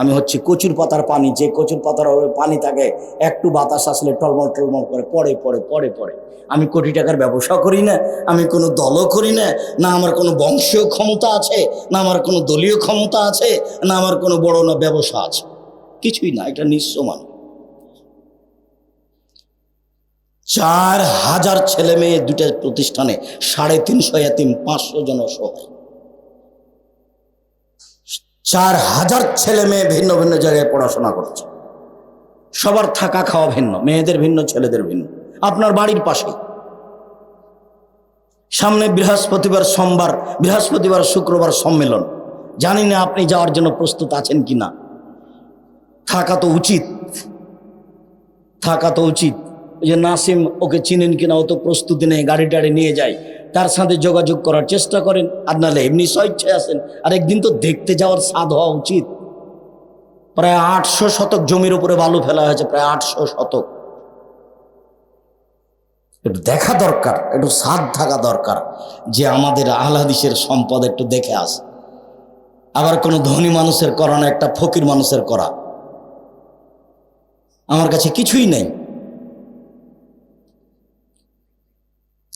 আমি হচ্ছে কচুর পাতার পানি, যে কচুর পাতার পানি থাকে একটু বাতাস আসলে টলমল টলমল করে পড়ে পড়ে পড়ে পড়ে। আমি কোটি টাকার ব্যবসা করি না, আমি কোনো দলও করি না, না আমার কোনো বংশীয় ক্ষমতা আছে, না আমার কোনো দলীয় ক্ষমতা আছে, না আমার কোনো বড় না ব্যবসা আছে, কিছুই না। এটা নিঃস্ব মানুষ। 4000 ছেলে মেয়ে, 2টা প্রতিষ্ঠানে 350 এতিম, 500 জন অসহায়। 4000 ছেলে মেয়ে ভিন্ন ভিন্ন জায়গায় পড়াশোনা করছে, সবার থাকা খাওয়া ভিন্ন, মেয়েদের ভিন্ন, ছেলেদের ভিন্ন। আপনার বাড়ির পাশে। সামনে বৃহস্পতিবার, সোমবার, বৃহস্পতিবার শুক্রবার সম্মেলন। জানি না আপনি যাওয়ার জন্য প্রস্তুত আছেন কিনা। থাকা তো উচিত, থাকা তো উচিত। ওই যে নাসিম, ওকে চিনেন কিনা, ও তো প্রস্তুতি নেই, গাড়ি টাড়ি নিয়ে যায়। তার সাথে যোগাযোগ করার চেষ্টা করেন, আর নাহলে এমনি স্বেচ্ছায় আসেন। আর একদিন তো দেখতে যাওয়ার স্বাদ হওয়া উচিত। প্রায় 800 শতক জমির উপরে বালু ফেলা হয়েছে, প্রায় 800 শতক। একটু দেখা দরকার, একটু স্বাদ থাকা দরকার যে আমাদের আহলে হাদিসের সম্পদ একটু দেখে আস। আবার কোনো ধনী মানুষের করা না, একটা ফকির মানুষের করা। আমার কাছে কিছুই নেই,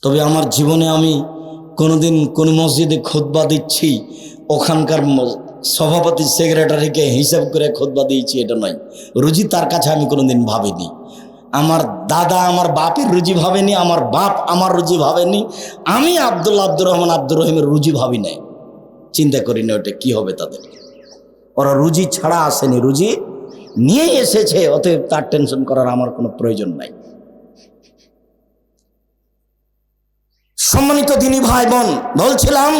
তবে আমার জীবনে আমি কোনোদিন কোন মসজিদে খুতবা দিচ্ছি, ওখানকার সভাপতি সেক্রেটারিকে হিসাব করে খুতবা দিয়েছি, এটা নয়। রুজি তার কাছে আমি কোনোদিন ভাবিনি। আমার দাদা আমার বাপের রুজি ভাবেনি, আমার বাপ আমার রুজি ভাবেনি, আমি আব্দুর রহমান আব্দুর রহিমের রুজি ভাবি নাই, চিন্তা করি না ওটা কি হবে তাদের। ওরা রুজি ছাড়া আসেনি, রুজি নিয়ে এসেছে, অতএব তার টেনশন করার আমার কোনো প্রয়োজন নাই। সম্মানিত দিনী ভাই বোন, বলছিলাম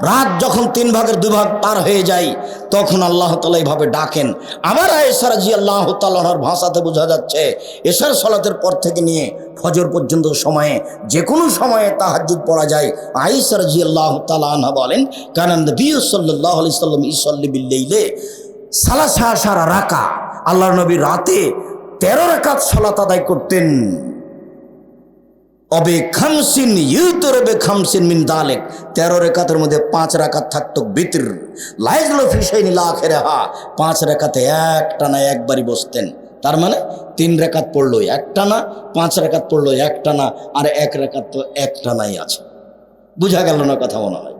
রাত যখন 3 ভাগের 2 ভাগ পার হয়ে যায়, তখন আল্লাহ তাআলা এইভাবে ডাকেন। আবার আয়েশা রাদিয়াল্লাহু তাআলার ভাষাতে বোঝা যাচ্ছে এশার সালাতের পর থেকে নিয়ে ফজর পর্যন্ত সময়ে যে কোনো সময়ে তাহাজ্জুদ পড়া যায়। আয়েশা রাদিয়াল্লাহু তাআলা আনহা বলেন, কানা নবী সাল্লাল্লাহু আলাইহি সাল্লাম ইসাল্লি বিল লাইলে সালাসা রাকা, আল্লাহর নবী রাতে 13 রাকাত সালাত আদায় করতেন। অবে খামসিন ইউতরবে খামসিন মিন দালেক, 13 রাকাতের মধ্যে 5 রাকাত থাকতো বিতর। লাইজলু ফি শাইইন লা আখিরাহা, 5 রাকাতে একটানা একবারই বসতেন। তার মানে 3 রাকাত পড়লো একটানা, 5 রাকাত পড়লো একটানা, আর 1 রাকাত তো একটানাই আছে। বুঝা গেল না কথা মনে হয়?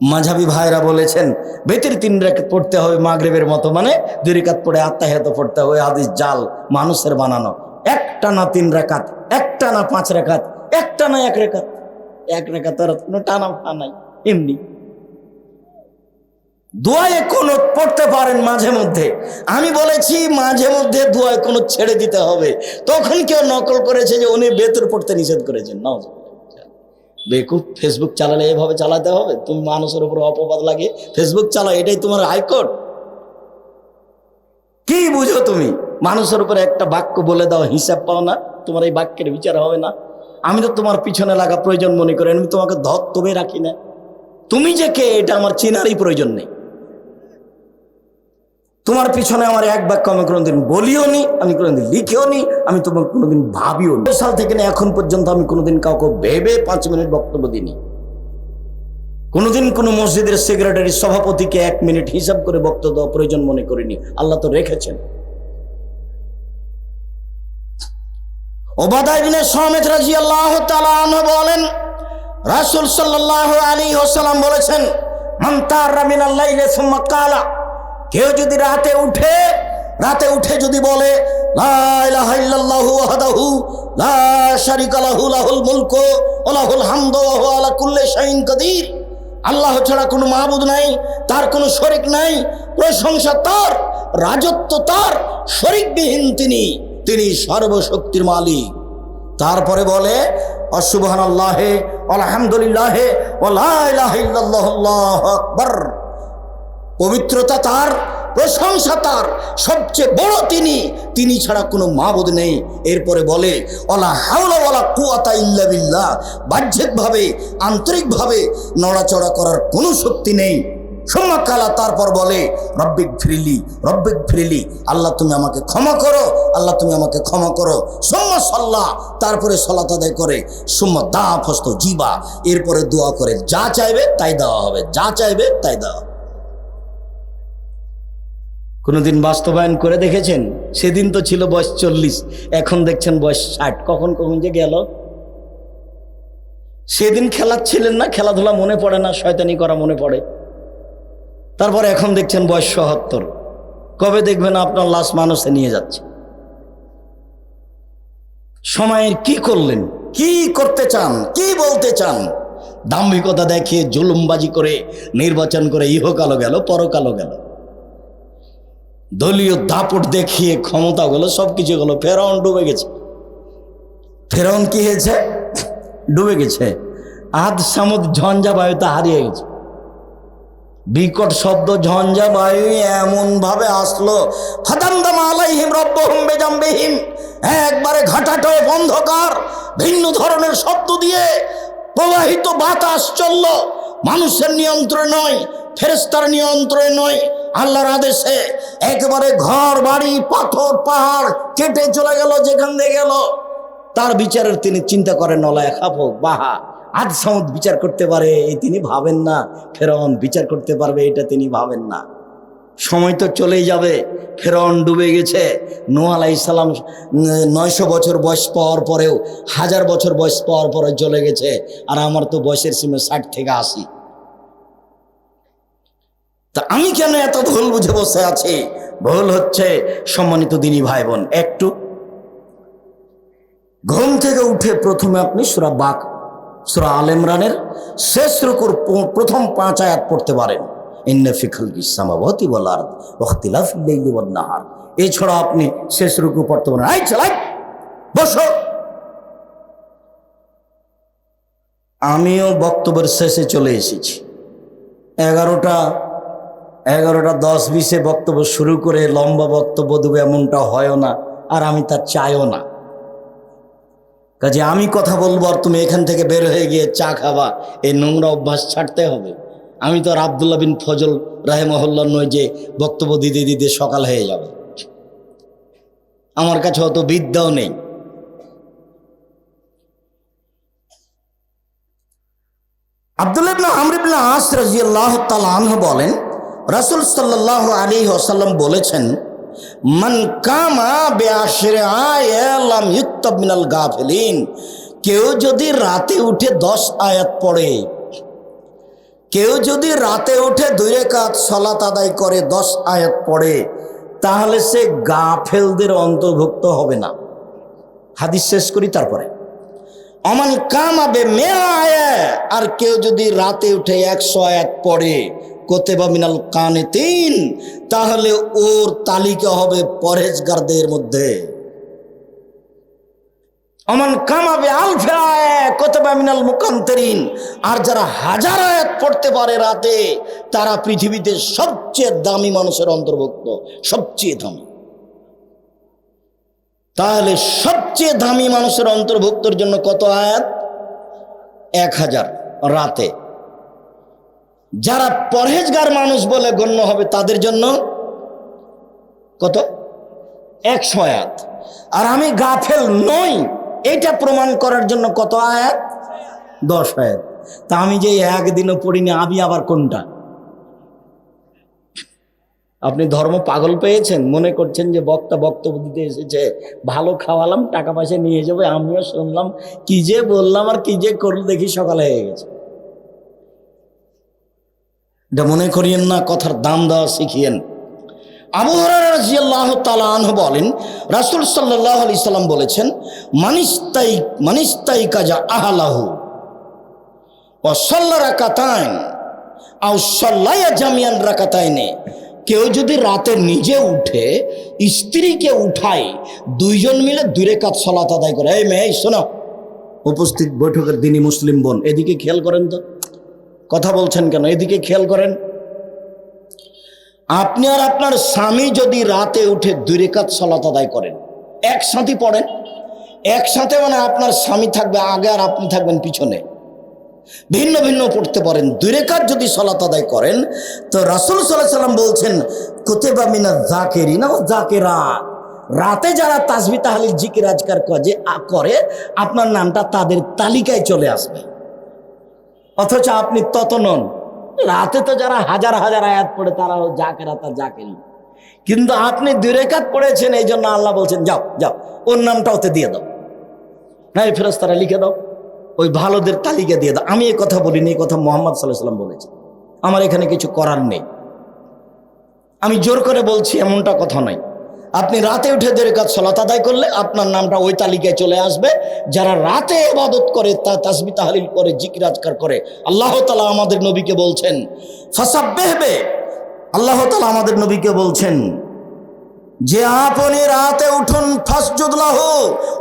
মাঝহাবি ভাইরা বলেছেন বেতের 3 রাকাত পড়তে হবে মাগরিবের মতো, মানে 2 রাকাত পড়ে আত্তাহিয়াত পড়তে হবে। হাদিস জাল, মানুষের বানানো। একটানা 3 রাকাত, একটানা 5 রাকাত, একটানা 1 রাকাত। 1 রাকাত আর কোনো টানা নাই, এমনি দোয়ায়ে কুনুত পড়তে পারেন মাঝে মধ্যে। আমি বলেছি মাঝে মধ্যে দোয়ায়ে কুনুত ছেড়ে দিতে হবে। তখন কেউ নকল করেছে যে উনি বেতর পড়তে নিষেধ করেছেন। নাও বেকুব, ফেসবুক চালালে এভাবে চালাতে হবে? তুমি মানুষের উপর অপবাদ লাগে ফেসবুক চালাও, এটাই তোমার হাইকোর্ট? কি বুঝো তুমি? মানুষের উপরে একটা বাক্য বলে দাও, হিসাব পাও না, তোমার এই বাক্যের বিচার হবে না? আমি তো তোমার পিছনে লাগা প্রয়োজন মনে করি, আমি তোমাকে ধরে রাখি না। তুমি যে কে এটা আমার চেনারই প্রয়োজন নেই। তোমার পিছনে আমার এক বাক্য আমি কোনোদিন বলিও নি, আমি কোনোদিন লিখেও নি, আমি তোমাকে কোনোদিন ভাবিও নি। সাল থেকে না এখন পর্যন্ত আমি কোনোদিন কাউকে ভেবে 5 মিনিট বক্তব্য দিইনি। কোনোদিন কোনো মসজিদের সেক্রেটারি সভাপতিকে 1 মিনিট হিসাব করে বক্তব্য দেওয়া প্রয়োজন মনে করিনি। আল্লাহ তো রেখেছেন। উবাদা ইবনে সামিত রাদিয়াল্লাহু তাআলা আনহু বলেন, রাসূল সাল্লাল্লাহু আলাইহি ওয়াসাল্লাম বলেছেন, মান তারা মিনাল লাইলি সুম্মা ক্বালা, কেউ যদি রাতে উঠে যদি বলে লা ইলাহা ইল্লাল্লাহু ওয়াহদাহু লা শারীকা লাহু লাহুল মুলকু ওয়া লাহুল হামদু ওয়া হুয়া আলা কুল্লি শাইইন কাদির, আল্লাহ ছাড়া কোনো মাবুদ নাই, তার কোনো শরীক নাই, প্রশংসা তার, রাজত্ব তার, শরীকবিহীন তিনি সর্বশক্তির মালিক। তারপরে বলে সুবহানাল্লাহি আলহামদুলিল্লাহি ওয়া লা ইলাহা ইল্লাল্লাহু আল্লাহু আকবার, পবিত্রতা তার, প্রশংসা তার, সবচেয়ে বড় তিনি ছাড়া কোনো মাবুদ নেই। এরপরে বলে ওয়ালা হাওলা ওয়ালা কুওয়াতা ইল্লা বিল্লাহ, বাহ্যিকভাবে আন্তরিকভাবে নড়াচড়া করার কোনো শক্তি নেই। সুম্মা কালা, তারপর বলে রব্বিক ফিরিলি, আল্লাহ তুমি আমাকে ক্ষমা করো, আল্লাহ তুমি আমাকে ক্ষমা করো। সুম্মা সাল্লাহ, তারপরে সালাত আদায় করে। সুম্মা দা ফস্ত জিবা, এরপরে দোয়া করে যা চাইবে তাই দেওয়া হবে, যা চাইবে তাই দেওয়া হবে। কোনোদিন বাস্তবায়ন করে দেখেছেন? সেদিন তো ছিল বয়স 40, এখন দেখছেন বয়স 60। কখন কখন যে গেল। সেদিন খেলাচ্ছিলেন না, খেলাধুলা মনে পড়ে না, শয়তানি করা মনে পড়ে। তারপর এখন দেখছেন বয়স ৭৭। কবে দেখবেন আপনার লাশ মানুষে নিয়ে যাচ্ছে। সময়ের কি করলেন? কি করতে চান? কি বলতে চান? দাম্ভিকতা দেখিয়ে জুলুমবাজি করে নির্বাচন করে ইহকালও গেল, পরকালও গেল। দলীয় দাপট দেখিয়ে ক্ষমতা গেল, সবকিছু গেল। ফেরাউন ডুবে গেছে। ফেরাউন কি হয়েছে? ডুবে গেছে। আদ সামুদ ঝঞ্ঝা বায়ুতে হারিয়ে গেছে। বিকট শব্দ ঝঞ্ঝা বায়ু এমন ভাবে আসলো, ফাদামদাম আলাইহিম রব্বুহুম বিজামবিহিম, একবারে ঘাটাটো অন্ধকার ভিন্ন ধরনের শব্দ দিয়ে প্রবাহিত বাতাস চলল। মানুষের নিয়ন্ত্রণে নয়, ফেরেশতার নিয়ন্ত্রণে নয়, আল্লাহর আদেশে একেবারে ঘর বাড়ি পাথর পাহাড় কেটে চলে গেল। যেখান দিয়ে গেল তার বিচারের তিনি চিন্তা করেন, নলায় খাফক বাহা আজ সামুদ বিচার করতে পারে এই তিনি ভাবেন না, ফেরাউন বিচার করতে পারবে এটা তিনি ভাবেন না। সময় তো চলেই যাবে। ফেরাউন ডুবে গেছে। নূহ আলাইহিস সালাম 900 বছর বয়স পাওয়ার পরেও, 1000 বছর বয়স পাওয়ার পরে চলে গেছে। আর আমার তো বয়সের সীমা 60 থেকে 80। তা আমি কেন এত ভুল বুঝে বসে আছি? ভুল হচ্ছে সম্মানিত দিনী ভাই বোন, একটু ঘুম থেকে উঠে প্রথমে আপনি সূরা আল ইমরানের শেষ রুকুর প্রথম 5 আয়াত পড়তে পারেন। ইন্না ফি খালকিস সামাওয়াতি ওয়াল আরদ ওয়া ইখতিলাফিল লাইলি ওয়ান নাহার। এছাড়া আপনি শেষ রুকু পড়তে পারেন। আই চালাই বসো। আমিও বক্তব্যের শেষে চলে এসেছি। 11টা 10-20 বক্তব্য শুরু করে লম্বা বক্তব্য দেবে এমনটা হয়ও না, আর আমি তা চাইও না। কাজে আমি কথা বলবো আর তুমি এখান থেকে বের হয়ে গিয়ে চা খাবা, এই নোংরা অভ্যাস ছাড়তে হবে। আমি তো আর আব্দুল্লাহ বিন ফজল রাহিমাহুল্লাহ নয় যে বক্তব্য দিতে দিতে সকাল হয়ে যাবে। আমার কাছে অত বিদ্যাও নেই। আব্দুল্লাহ ইবনে আমর ইবনে আস রাদিয়াল্লাহু তাআলা আনহু বলেন, রাসূল সাল্লাল্লাহু আলাইহি ওয়াসাল্লাম বলেছেন, মান কামা বিআশরি আয়াত লাম ইউক্তাব মিনাল গাফিলিন। কেউ যদি রাতে উঠে 10 আয়াত পড়ে, কেউ যদি রাতে উঠে 2 রাকাত সালাত আদায় করে 10 আয়াত পড়ে, তাহলে সে গাফেলদের অন্তর্ভুক্ত হবে না। হাদিস শেষ করি তারপরে। অমান কামাবে মেয়া আয়াত, আর কেউ যদি রাতে উঠে 100 আয়াত পড়ে, কুতিবা মিনাল কানিতিন, তাহলে ওর তালিকা হবে পরহেজগারদের মধ্যে। অমান কামাবে আলফা আয়াত কুতিবা মিনাল মুকান্তিরিন, আর যারা 1000 আয়াত পড়তে পারে রাতে, তারা পৃথিবীতে সবচেয়ে দামি মানুষের অন্তর্ভুক্ত, সবচেয়ে দামি। তাহলে সবচেয়ে দামি মানুষের অন্তর্ভুক্তর জন্য কত আয়াত? 1000 রাতে। যারা পরহেজগার মানুষ বলে গণ্য হবে তাদের জন্য কত? 100 আয়াত। আর আমি গাফেল নই এটা প্রমাণ করার জন্য কত আয়াত? 10 আয়াত। তা আমি যে একদিনও পড়িনি, আমি আবার কোনটা? আপনি ধর্ম পাগল পেয়েছেন, মনে করছেন যে বক্তা বক্তব্য দিতে এসেছে, ভালো খাওয়ালাম, টাকা পয়সা নিয়ে যাবে, আমিও শুনলাম, কি যে বললাম আর কি যে করল, দেখি সকালে হয়ে গেছে। এটা মনে করিয়েন না, কথার দাম দেওয়া শিখিয়েন। আবু হুরায়রা রাদিয়াল্লাহু তাআলা আনহু বলেন, রাসূল সাল্লাল্লাহু আলাইহি সাল্লাম বলেছেন, মানিস্তাই কাজা আহলাহু ওয়া সাল্লা রাকাতাইন আও সাল্লায়া জামিয়ান রাকাতাইনে। কেউ যদি রাতে নিজে উঠে স্ত্রীকে উঠায়, 2 জন মিলে 2 রাকাত সালাত আদায় করে। এই মেয়ে শোনো, উপস্থিত বৈঠকের দিনী মুসলিম বোন, এদিকে খেয়াল করেন তো, কথা বলছেন কেন? এদিকে খেয়াল করেন। আপনি আর আপনার স্বামী যদি রাতে উঠে 2 রাকাত সালাত আদায় করেন, একসাথে পড়েন, একসাথে, মানে আপনার স্বামী থাকবে আগে আর আপনি থাকবেন পিছনে, ভিন্ন ভিন্ন পড়তে পারেন। 2 রাকাত যদি সালাত আদায় করেন, তো রাসূল সাল্লাল্লাহু আলাইহি সাল্লাম বলছেন, কুতিবা মিনাজ যাকিরিনা ওয়াজ যাকিরাত। রাতে যারা তাসবিহ তাহলিল জিকির আজকার করে, আপনার নামটা তাদের তালিকায় চলে আসবে। অথচ আপনি তত নন। রাতে তো যারা 1000 আয়াত পড়ে, তারাও যাকিরাত আর যাকিরিন। কিন্তু আপনি 2 রাকাত পড়েছেন, এই জন্য আল্লাহ বলছেন যাও যাও ওর নামটা ওতে দিয়ে দাও, না এই ফেরেশতারা লিখে দাও, ওই ভালোদের তালিকা দিয়ে দাও। আমি এই কথা বলিনি, এই কথা মুহাম্মদ সাল্লাল্লাহু আলাইহি ওয়াসাল্লাম বলেছেন। আমার এখানে কিছু করার নেই, আমি জোর করে বলছি এমনটা কথা নয়। আপনি রাতে উঠে 2 রাকাত সালাত আদায় করলে আপনার নামটা ওই তালিকায় চলে আসবে। যারা রাতে ইবাদত করে, তাসবিহ তাহলিল করে, জিকির আজকার করে, আল্লাহ তাআলা আমাদের নবীকে বলছেন ফাসাব্বিহ বে, আল্লাহ তাআলা আমাদের নবীকে বলছেন যে আপনি রাতে উঠুন, ফাসজুদ লাহু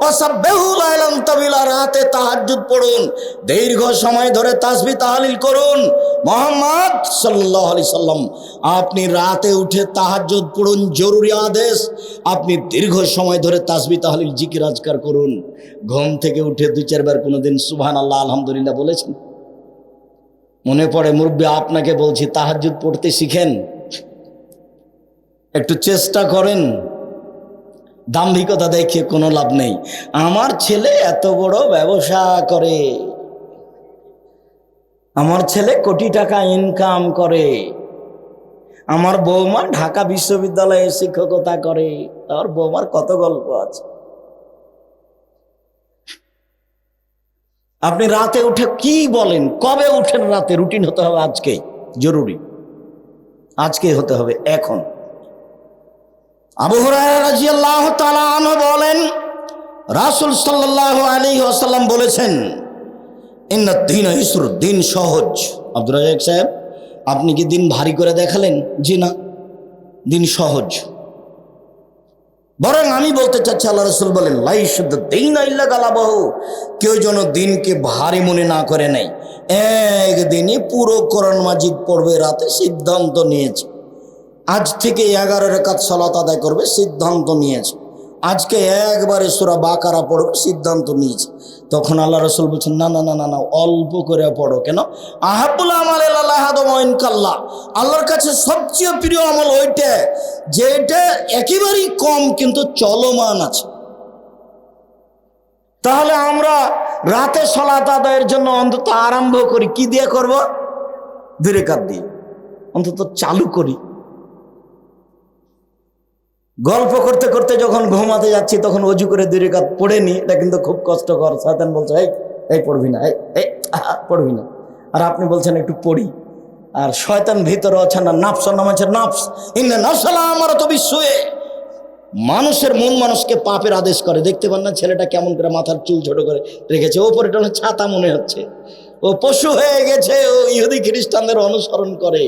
ওয়াসাব্বিহু লাইলান তাবিলা, রাতে তাহাজ্জুদ পড়ুন, দীর্ঘ সময় ধরে তাসবিহ তাহলিল করুন। মুহাম্মদ সাল্লাল্লাহু আলাইহি সাল্লাম, আপনি রাতে উঠে তাহাজ্জুদ পড়ুন, জরুরি আদেশ। আপনি দীর্ঘ সময় ধরে তাসবিহ তাহলিল জিকির আজকার করুন। ঘুম থেকে উঠে 2-4 বার কোনোদিন সুবহানাল্লাহ আলহামদুলিল্লাহ বলেছেন? মনে পড়ে মুরব্বি, আপনাকে বলছি তাহাজ্জুদ পড়তে শিখেন, একটু চেষ্টা করেন। দাম্ভিকতা দেখে কোনো লাভ নেই। আমার ছেলে এত বড় ব্যবসা করে, আমার ছেলে কোটি টাকা ইনকাম করে, আমার বৌমা ঢাকা বিশ্ববিদ্যালয়ে শিক্ষকতা করে, আর বৌমার কত গল্প আছে। আপনি রাতে উঠে কি বলেন? কবে উঠেন রাতে? রুটিন হতে হবে আজকে, জরুরি আজকে হতে হবে, এখন। আবু হুরায়রা রাদিয়াল্লাহু তাআলা আনহু বলেন, রাসূল সাল্লাল্লাহু আলাইহি ওয়াসাল্লাম বলেছেন ইন্নাদ দীন ইসর, দিন সহজ। আব্দুর রাজ্জাক সাহেব, আপনি কি দিন ভারী করে দেখালেন? জি না, দিন সহজ। বরং আমি বলতে চাচ্ছি, আল্লাহ রাসূল বলেন লাইশুদ দীন ইল্লা গালাবাহু, কেউ যেন দিনকে ভারী মনে না করে নেয়। একদিনই পুরো কোরআন মাজিদ পড়বে, রাতে সিদ্ধান্ত নিয়েছে। আজ থেকে 11 রাকাত সালাত আদায় করবে, সিদ্ধান্ত নিয়েছে। আজকে একবারে সূরা বাকারা পড়বে, সিদ্ধান্ত নিয়েছে। তখন আল্লাহ রাসূল বলছেন না না না না না, অল্প করে পড়ো। কেন? আহাব্বুল আমাল ইলাল্লাহি আদওয়াইন কাল্লা, আল্লাহর কাছে সবচেয়ে প্রিয় আমল ওইটা যেটা একেবারেই কম কিন্তু চলমান আছে। তাহলে আমরা রাতে সালাত আদায়ের জন্য অন্তত আরম্ভ করি কি দিয়ে করব? 2 রাকাত দিয়ে অন্তত চালু করি। গল্প করতে করতে যখন ঘুমাতে যাচ্ছি তখন অজু করে 2 রাকাত পড়ে নি, এটা কিন্তু খুব কষ্টকর। শয়তান বলছে এই পড়বি না, এই পড়বি না, আর আপনি বলছেন একটু পড়ি। আর শয়তান ভিতরে আছে না, নাফস নামাছে, নাফস ইন্না নাফসালা আমারাতু বিসসুয়ে, মানুষের মন মানুষকে পাপের আদেশ করে। দেখতে পান না ছেলেটা কেমন করে মাথার চুল ছোট করে রেখেছে, ওপরে এটা ছাতা মনে হচ্ছে, ও পশু হয়ে গেছে, ও ইহুদি খ্রিস্টানদের অনুসরণ করে।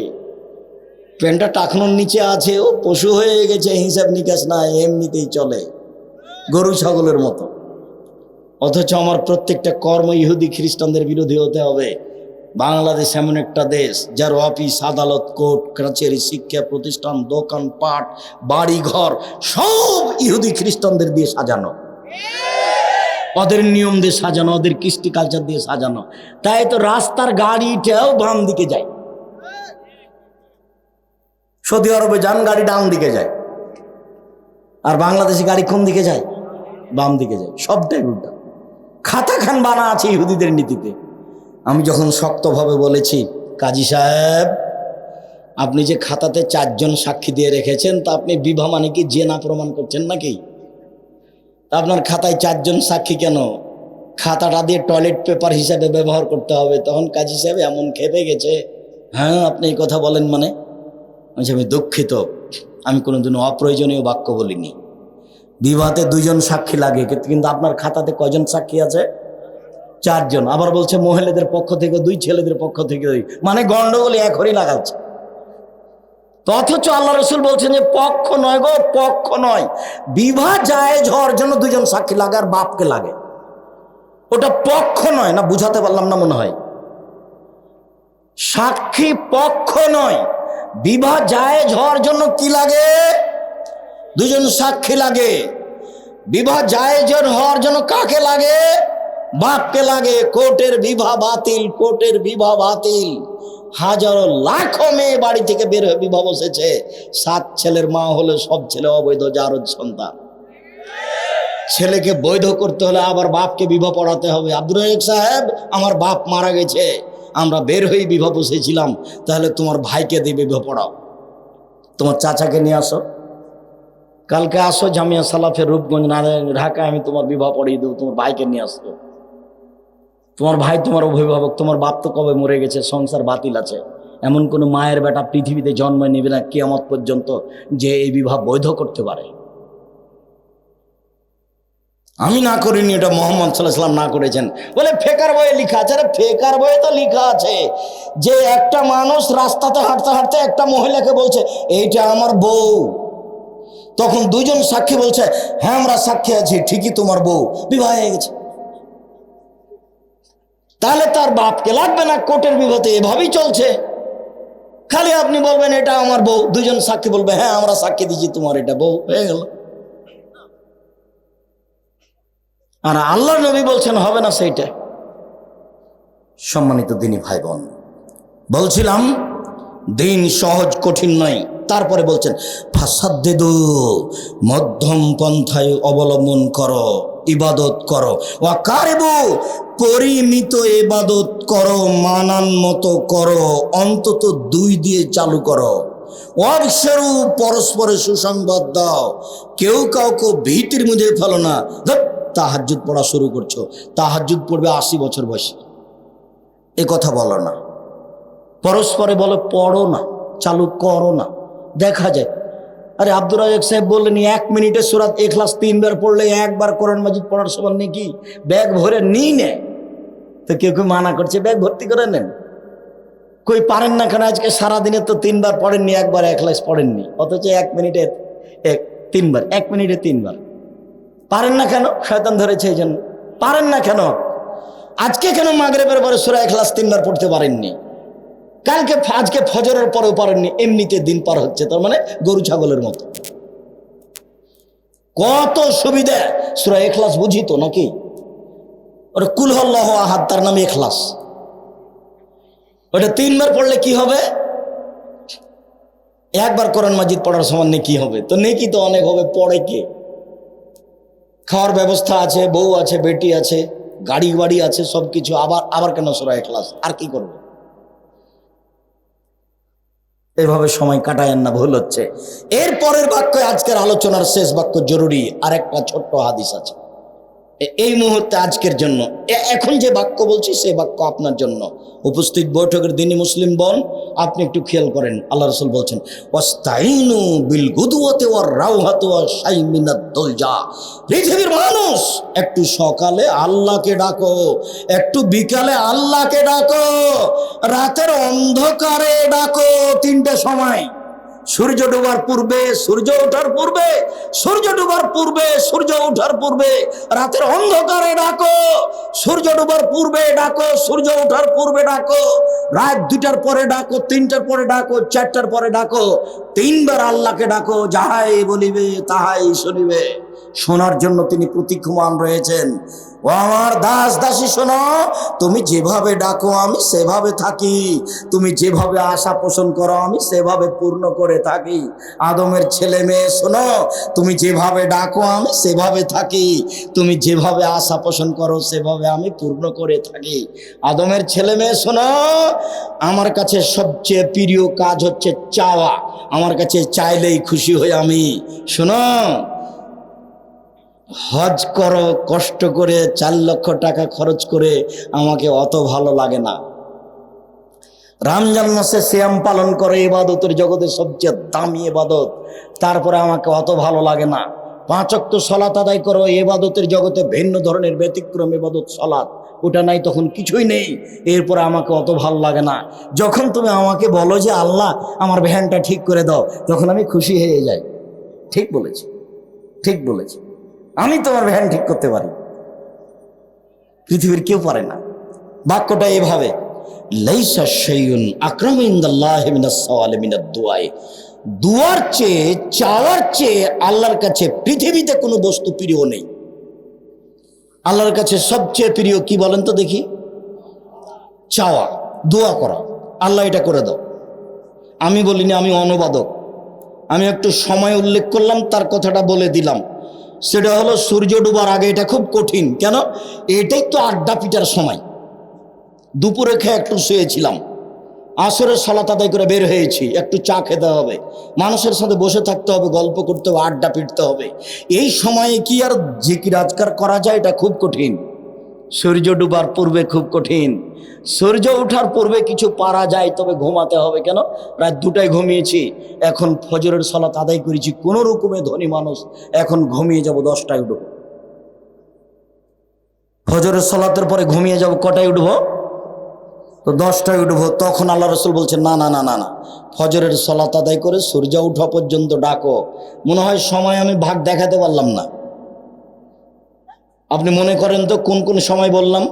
প্যান্টটা টাকনোর নিচে আছে, ও পশু হয়ে গেছে, হিসাব নিকাশ না, এমনিতেই চলে গরু ছাগলের মতো। অথচ আমার প্রত্যেকটা কর্ম ইহুদি খ্রিস্টানদের বিরোধী হতে হবে। বাংলাদেশ এমন একটা দেশ যার অফিস আদালত কোর্ট কাছারি শিক্ষা প্রতিষ্ঠান দোকান পাট বাড়ি ঘর সব ইহুদি খ্রিস্টানদের দিয়ে সাজানো, ওদের নিয়ম দিয়ে সাজানো, ওদের কৃষ্টি কালচার দিয়ে সাজানো। তাই তো রাস্তার গাড়িটাও বাম দিকে যায়। সৌদি আরবে যান, গাড়ি ডান দিকে যায়, আর বাংলাদেশি গাড়ি কোন দিকে যায়? বাম দিকে যায়। সবটাই উল্টা। খাতা খান বানা আছে ইহুদিদের নীতিতে। আমি যখন শক্তভাবে বলেছি কাজী সাহেব আপনি যে খাতাতে 4 জন সাক্ষী দিয়ে রেখেছেন, তা আপনি বিবাহ মানে কি জেনা প্রমাণ করছেন নাকি? তা আপনার খাতায় 4 জন সাক্ষী কেন? খাতাটা দিয়ে টয়লেট পেপার হিসাবে ব্যবহার করতে হবে। তখন কাজী সাহেব এমন খেপে গেছে, হ্যাঁ আপনি এই কথা বলেন মানে? আমি দুঃখিত, আমি কোনোদিনও অপ্রয়োজনীয় বাক্য বলিনি। বিবাহতে 2 জন সাক্ষী লাগে, কিন্তু আপনার খাতাতে কয়জন সাক্ষী আছে? 4 জন। আবার বলছে মহিলাদের পক্ষ থেকে 2, ছেলেদের পক্ষ থেকে 2, মানে গন্ডগোল এখনই লাগাচ্ছে। অথচ আল্লাহ রাসূল বলছেন যে পক্ষ নয় গো, পক্ষ নয়, বিবাহ জায়েজ হওয়ার জন্য 2 জন সাক্ষী লাগে, আর বাপকে লাগে। ওটা পক্ষ নয়। না বুঝাতে পারলাম না মনে হয়? সাক্ষী পক্ষ নয়, বিবাহ জায়েজ হওয়ার জন্য কি লাগে? 2 জন সাক্ষী লাগে। বিবাহ জায়েজ হওয়ার জন্য কাকে লাগে? বাপকে লাগে। কোর্টের বিবাহ বাতিল, কোর্টের বিবাহ বাতিল। হাজারো লাখো মেয়ে বাড়ি থেকে বের হয়ে বিবাহ বসেছে। 7 ছেলের মা হলে সব ছেলে অবৈধ জারজ সন্তান। ছেলেকে বৈধ করতে হলে আবার বাপকে বিবাহ পড়াতে হবে। আব্দুর রাজ্জাক সাহেব আমার বাপ মারা গেছে, আমরা বের হয়ে বিবাহ বসেছিলাম, তাহলে তোমার ভাইকে দিয়ে বিবাহ পড়াও, তোমার চাচাকে নিয়ে আসো। কালকে আসো জামিয়া সালাফের রূপগঞ্জ ঢাকায়, আমি তোমার বিবাহ পড়িয়ে দেবো, তোমার ভাইকে নিয়ে আসবো। তোমার ভাই তোমার অভিভাবক, তোমার বাপ তো কবে মরে গেছে, সংসার বাতিল আছে। এমন কোনো মায়ের বেটা পৃথিবীতে জন্ম নেবে না কিয়ামত পর্যন্ত যে এই বিবাহ বৈধ করতে পারে। আমি না করিনি, এটা মোহাম্মদ সাল্লাল্লাহু আলাইহি ওয়াসাল্লাম না করেছেন। বলে ফেকার বইয়ে লেখা আছে। আরে ফেকার বইয়ে তো লেখা আছে যে একটা মানুষ রাস্তাতে হাঁটতে হাঁটতে একটা মহিলাকে বলছে এইটা আমার বউ। তখন দুজন সাক্ষী বলছে হ্যাঁ আমরা সাক্ষী আছি, ঠিকই তোমার বউ, বিবাহ হয়ে গেছে। তাহলে তার বাপকে লাগবে না কোর্টের বিবাদে, এভাবেই চলছে। খালি আপনি বলবেন এটা আমার বউ, দুজন সাক্ষী বলবে হ্যাঁ আমরা সাক্ষী দিচ্ছি তোমার এটা বউ, হয়ে গেল। আর আল্লাহর নবী বলছেন হবে না সেইটা। সম্মানিত দিনী ভাই বোন, বলছিলাম দিন সহজ কঠিন নয়। তারপরে বলছেন ফাসাদ্দিদু, মধ্যম পন্থায় অবলম্বন করো, ইবাদত করো। ওয়াকারিবু, পরিমিত ইবাদত করো, মানান মতো করো, অন্তত 2 দিয়ে চালু করো। ওয়াবশিরু, পরস্পরে সুসংবাদ দাও, কেউ কাউকে ভীতির মধ্যে ফেলো না। তাহাজ্জুদ পড়া শুরু করছো, তাহাজ্জুদ পড়বে 80 বছর বয়সে, এ কথা বলো না। পরস্পরে বলো পড়ো না, চালু করো না। দেখা যায় আরে আব্দুর রাজাক সাহেব বললেন 1 মিনিটে সূরা ইখলাস 3 বার পড়লে 1 বার কোরআন মাজিদ পড়ার সমান নাকি? ব্যাগ ভরে নিই নে। তো কেউ কেউ মানা করছে ব্যাগ ভর্তি করে নেন। কই পারেন না কেন? আজকে সারাদিনে তো 3 বার পড়েননি, একবার ইখলাস পড়েননি, অথচ 1 মিনিটে 3 বার, 1 মিনিটে 3 বার। পারেন না কেন? শয়তান ধরেছে এই জন্য পারেন না কেন? আজকে কেন মাগরিবের পরে সূরা ইখলাস 3 বার পড়তে পারেননি? কালকে আজকে ফজরের পরেও পারেননি, এমনিতে দিন পার হচ্ছে। তার মানে গরু ছাগলের মতো। কত সুবিধা! সূরা ইখলাস বুঝি তো নাকি? ওটা কুল হুয়াল্লাহু আহাদ, তার নাম ইখলাস। ওটা 3 বার পড়লে কি হবে? 1 বার কোরআন মাজিদ পড়ার সমান নেকি হবে। তো নেকি তো অনেক হবে। পড়ে কে? খাওয়ার ব্যবস্থা আছে, বউ আছে, বেটি আছে, গাড়ি বাড়ি আছে, সবকিছু। আবার কেন সূরা ইখলাস? আর কি করবে? এভাবে সময় কাটায়েন না, ভুল হচ্ছে। এর পরের বাক্য, আজকের আলোচনার শেষ বাক্য জরুরি। আর একটা ছোট্ট হাদিস আছে এই মুহূর্তে আজকের জন্য। এখন যে বাক্য বলছি সেই বাক্য আপনার জন্য। উপস্থিত বৈঠকের দিনী মুসলিম বোন, আপনি একটু খেয়াল করেন। আল্লাহ রাসূল বলছেন ওয়াস্তাইনু বিল গুদওয়াতি ওয়ার রাওহাতি ওয়া শাইইন মিনাদ দুলজা। পৃথিবীর মানুষ, একটু সকালে আল্লাহকে ডাকো, একটু বিকালে আল্লাহকে ডাকো, রাতের অন্ধকারে ডাকো। 3টে সময়, সূর্য ডোবার পূর্বে, সূর্য ওঠার পূর্বে, সূর্য ডোবার পূর্বে, সূর্য ওঠার পূর্বে। রাতের অন্ধকারে ডাকো, সূর্য ডোবার পূর্বে ডাকো, সূর্য ওঠার পূর্বে ডাকো। রাত 2টার পরে ডাকো, 3টার পরে ডাকো, 4টার পরে ডাকো। 3 বার আল্লাহকে ডাকো। যাহাই বলিবে তাহাই শুনিবে। শোনার জন্য তিনি প্রতীক্ষমান রয়েছেন। ও আমার দাস দাসী শোনো, তুমি যেভাবে ডাকো আমি সেভাবে থাকি, তুমি যেভাবে আশা পোষণ করো আমি সেভাবে পূর্ণ করে থাকি। আদমের ছেলে মেয়ে শোনো, তুমি যেভাবে ডাকো আমি সেভাবে থাকি, তুমি যেভাবে আশা পোষণ করো সেভাবে আমি পূর্ণ করে থাকি। আদমের ছেলে মেয়ে শোনো, আমার কাছে সবচেয়ে প্রিয় কাজ হচ্ছে চাওয়া। আমার কাছে চাইলেই খুশি হই আমি। শোনো, হজ করো কষ্ট করে, 4 লক্ষ টাকা খরচ করে, আমাকে অত ভালো লাগে না। রমজান মাসে সিয়াম পালন করে, ইবাদতের জগতে সবচেয়ে দামি ইবাদত, তারপরে আমাকে অত ভালো লাগে না। 5 ওয়াক্ত সালাত আদায় করো, ইবাদতের জগতে ভিন্ন ধরনের ব্যতিক্রম ইবাদত সালাত, ওটা নাই, তখন কিছুই নেই, এরপরে আমাকে অত ভালো লাগে না। যখন তুমি আমাকে বলো যে আল্লাহ আমার ভ্যানটা ঠিক করে দাও, তখন আমি খুশি হয়ে যাই। ঠিক বলেছি, ঠিক বলেছি। আমি তোমার ভ্যান ঠিক করতে পারি, পৃথিবীর কেউ পারে না। বাক্যটা এভাবে, লাইসা শাইউন আকরামু ইনদাল্লাহি মিনাস সাওয়ালি মিনাদ দুআই। দুয়ার চেয়ে, চাওয়ার চেয়ে আল্লাহর কাছে পৃথিবীতে কোনো বস্তু প্রিয় নেই। আল্লাহর কাছে সবচেয়ে প্রিয় কি বলেন তো দেখি? চাওয়া, দোয়া করা। আল্লাহ এটা করে দাও। আমি বলিনি, আমি অনুবাদক, আমি একটু সময় উল্লেখ করলাম, তার কথাটা বলে দিলাম। সেটা হলো সূর্য ডুবার আগে। এটা খুব কঠিন। কেন? এটাই তো আড্ডা পিটার সময়। দুপুরে খেয়ে একটু শুয়েছিলাম, আসরের সালাত আদায় করে বের হয়েছি, একটু চা খেতে হবে, মানুষের সাথে বসে থাকতে হবে, গল্প করতে হবে, আড্ডা পিটতে হবে। এই সময়ে কি আর জিকির আজকার করা যায়? এটা খুব কঠিন। সূর্য ডুবার পূর্বে খুব কঠিন, সূর্য ওঠার পূর্বে কিছু পারা যায়, তবে ঘুমাতে হবে। কেন? রাত 2টায় ঘুমিয়েছি, এখন ফজরের সালাত আদায় করেছি, কোনো রকমে ধনী মানুষ, এখন ঘুমিয়ে যাব 10টায় উঠব। ফজরের সালাতের পরে ঘুমিয়ে যাব, কটায় উঠব? তো 10টায় উঠবো। তখন আল্লাহ রসুল বলছেন, না না না না না, ফজরের সালাত আদায় করে সূর্য উঠা পর্যন্ত ডাকো। মনে হয় সময় আমি ভাগ দেখাতে পারলাম না। আপনি মনে করেন তো কোন কোন সময় বললাম?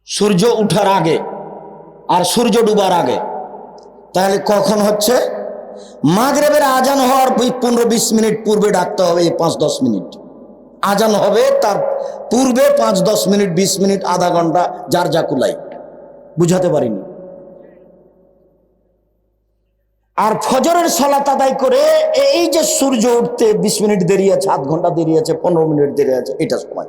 সূর্য উঠার আগে আর সূর্য ডুবার আগে। তাহলে কখন হচ্ছে? মাগরিবের আজান হওয়ার 15-20 মিনিট পূর্বে ডাকতে হবে। 5-10 মিনিট আজান হবে, তার পূর্বে 5-10 মিনিট, 20 মিনিট, আধা ঘন্টা, যার যা কুলাই। বুঝাতে পারিনি। আর ফজরের সালাত আদায় করে এই যে সূর্য উঠতে 20 মিনিট দেরি আছে, আধ ঘন্টা দেরি আছে, 15 মিনিট দেরি আছে, এটা সময়।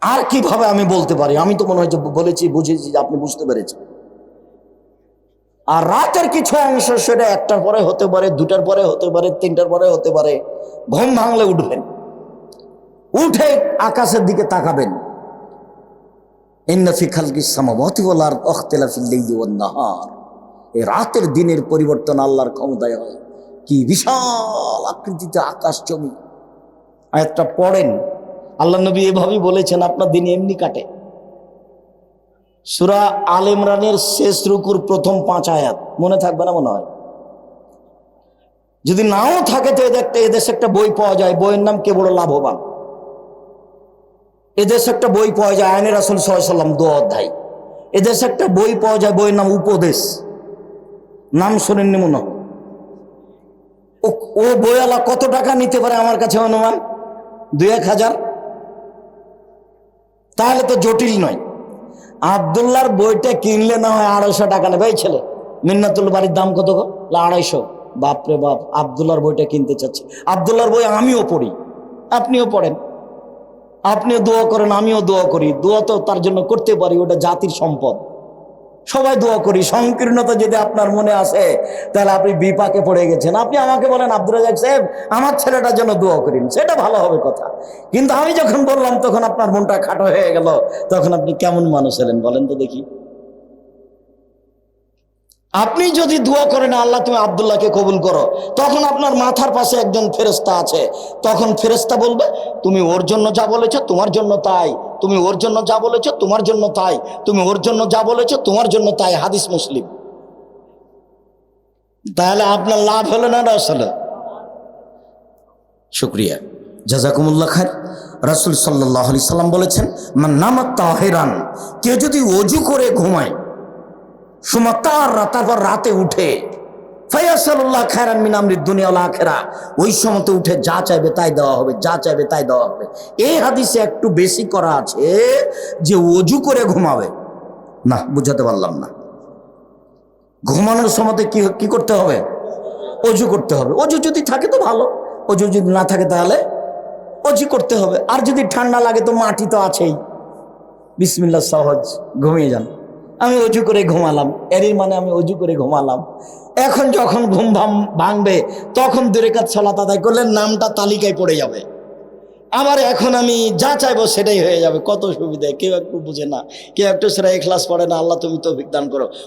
আর কিভাবে আমি বলতে পারি? আমি তো মনে হয় যে বলেছি, বুঝেছি, যে আপনি বুঝতে পেরেছেন। আর রাতের কিছু অংশ, সেটা 1টার পরে হতে পারে, 2টার পরে হতে পারে, 3টার পরে হতে পারে। ঘুম ভাঙলে উঠবেন, উঠে আকাশের দিকে তাকাবেন। ইন্না ফি খালকিস সামাওয়াতি ওয়াল আরদি ইখতিলাফিল লাইলি ওয়ান নাহার। এই রাতের দিনের পরিবর্তন আল্লাহর ক্ষমতায় হয়। কি বিশাল আকৃতিতে আকাশ জমি। আয়াতটা পড়েন, আল্লাহ নবী এভাবেই বলেছেন, আপনার দিন এমনি কাটে। সূরা আল ইমরানের শেষ রুকুর প্রথম 5 আয়াত মনে থাকবে না? মনে হয় যদি নাও থাকে তো এদেশে একটা বই পাওয়া যায়, বইয়ের নাম কে বড় লাভবান। এদেশে একটা বই পাওয়া যায়, আইনে রাসূল সাল্লাল্লাহু আলাইহি ওয়াসাল্লাম 2 অধ্যায়। এদেশে একটা বই পাওয়া যায়, বইয়ের নাম উপদেশ। নাম শোনেননি মনে হয়? ও বইওয়ালা কত টাকা নিতে পারে আমার কাছে অনুমান? 2-1 হাজার। তাহলে তো জটিল নয়। আব্দুল্লাহর বইটা কিনলে না হয় 250 টাকা নেবে। এই ছেলে, মিন্নাতুল বাড়ির দাম কত গো? 250। বাপরে বাপ, আব্দুল্লাহর বইটা কিনতে চাচ্ছি। আব্দুল্লাহর বই আমিও পড়ি, আপনিও পড়েন, আপনিও দোয়া করেন, আমিও দোয়া করি। দোয়া তো তার জন্য করতে পারি, ওটা জাতির সম্পদ, সবাই দোয়া করি। সংকীর্ণতা যদি আপনার মনে আসে, তাহলে আপনি বিপাকে পড়ে গেছেন। আপনি আমাকে বলেন, আব্দুর রাজ্জাক সাহেব আমার ছেলেটার জন্য দোয়া করিন, সেটা ভালো হবে কথা। কিন্তু আমি যখন বললাম, তখন আপনার মনটা খাটো হয়ে গেল। তখন আপনি কেমন মানুষ হলেন বলেন তো দেখি? আপনি যদি দোয়া করেন, আল্লাহ তুমি আব্দুল্লাহকে কবুল করো, তখন আপনার মাথার পাশে একজন ফেরেশতা আছে। তখন ফেরেশতা বলবে, তুমি ওর জন্য যা বলেছো তোমার জন্য তাই, তুমি ওর জন্য যা বলেছো তোমার জন্য তাই, তুমি ওর জন্য যা বলেছো তোমার জন্য তাই। হাদিস মুসলিম। তাহলে আপনার লাভ হলো না লস হলো? শুকরিয়া, জাযাকুমুল্লাহ খায়র। রাসূল সাল্লাল্লাহু আলাইহি সাল্লাম বলেছেন, মান নামা তাহিরান, কেউ যদি ওযু করে ঘুমায়, তারপর রাতে উঠে, ফায়াসালুল্লাহ খায়রান মিন আমরিদ দুনিয়া ওয়াল আখিরাহ, ওই সময়তে উঠে যা চাইবে তাই দেওয়া হবে, যা চাইবে তাই দেওয়া হবে। এই হাদিসে একটু বেশি করা আছে যে ওযু করে ঘুমাবে না। বুঝাতে পারলাম না? ঘুমানোর সময়তে কি করতে হবে? ওযু করতে হবে। ওযু যদি থাকে তো ভালো, ওযু যদি না থাকে তাহলে ওযু করতে হবে। আর যদি ঠান্ডা লাগে তো মাটি তো আছেই, বিসমিল্লাহ, সহজ, ঘুমিয়ে যান। আমি ওযু করে ঘুমালাম, এরই মানে আমি ওযু করে ঘুমালাম। এখন যখন ঘুম ভাঙবে, তখন 2 রাকাত সালাত আদায় করলে নামটা তালিকায় পড়ে যাবে। আবার এখন আমি যা চাইবো সেটাই হয়ে যাবে। কত সুবিধা! কেউ একটু বুঝে না, কেউ একটু সূরা ইখলাস পড়ে না। আল্লাহ তুমি তৌফিক দান করো।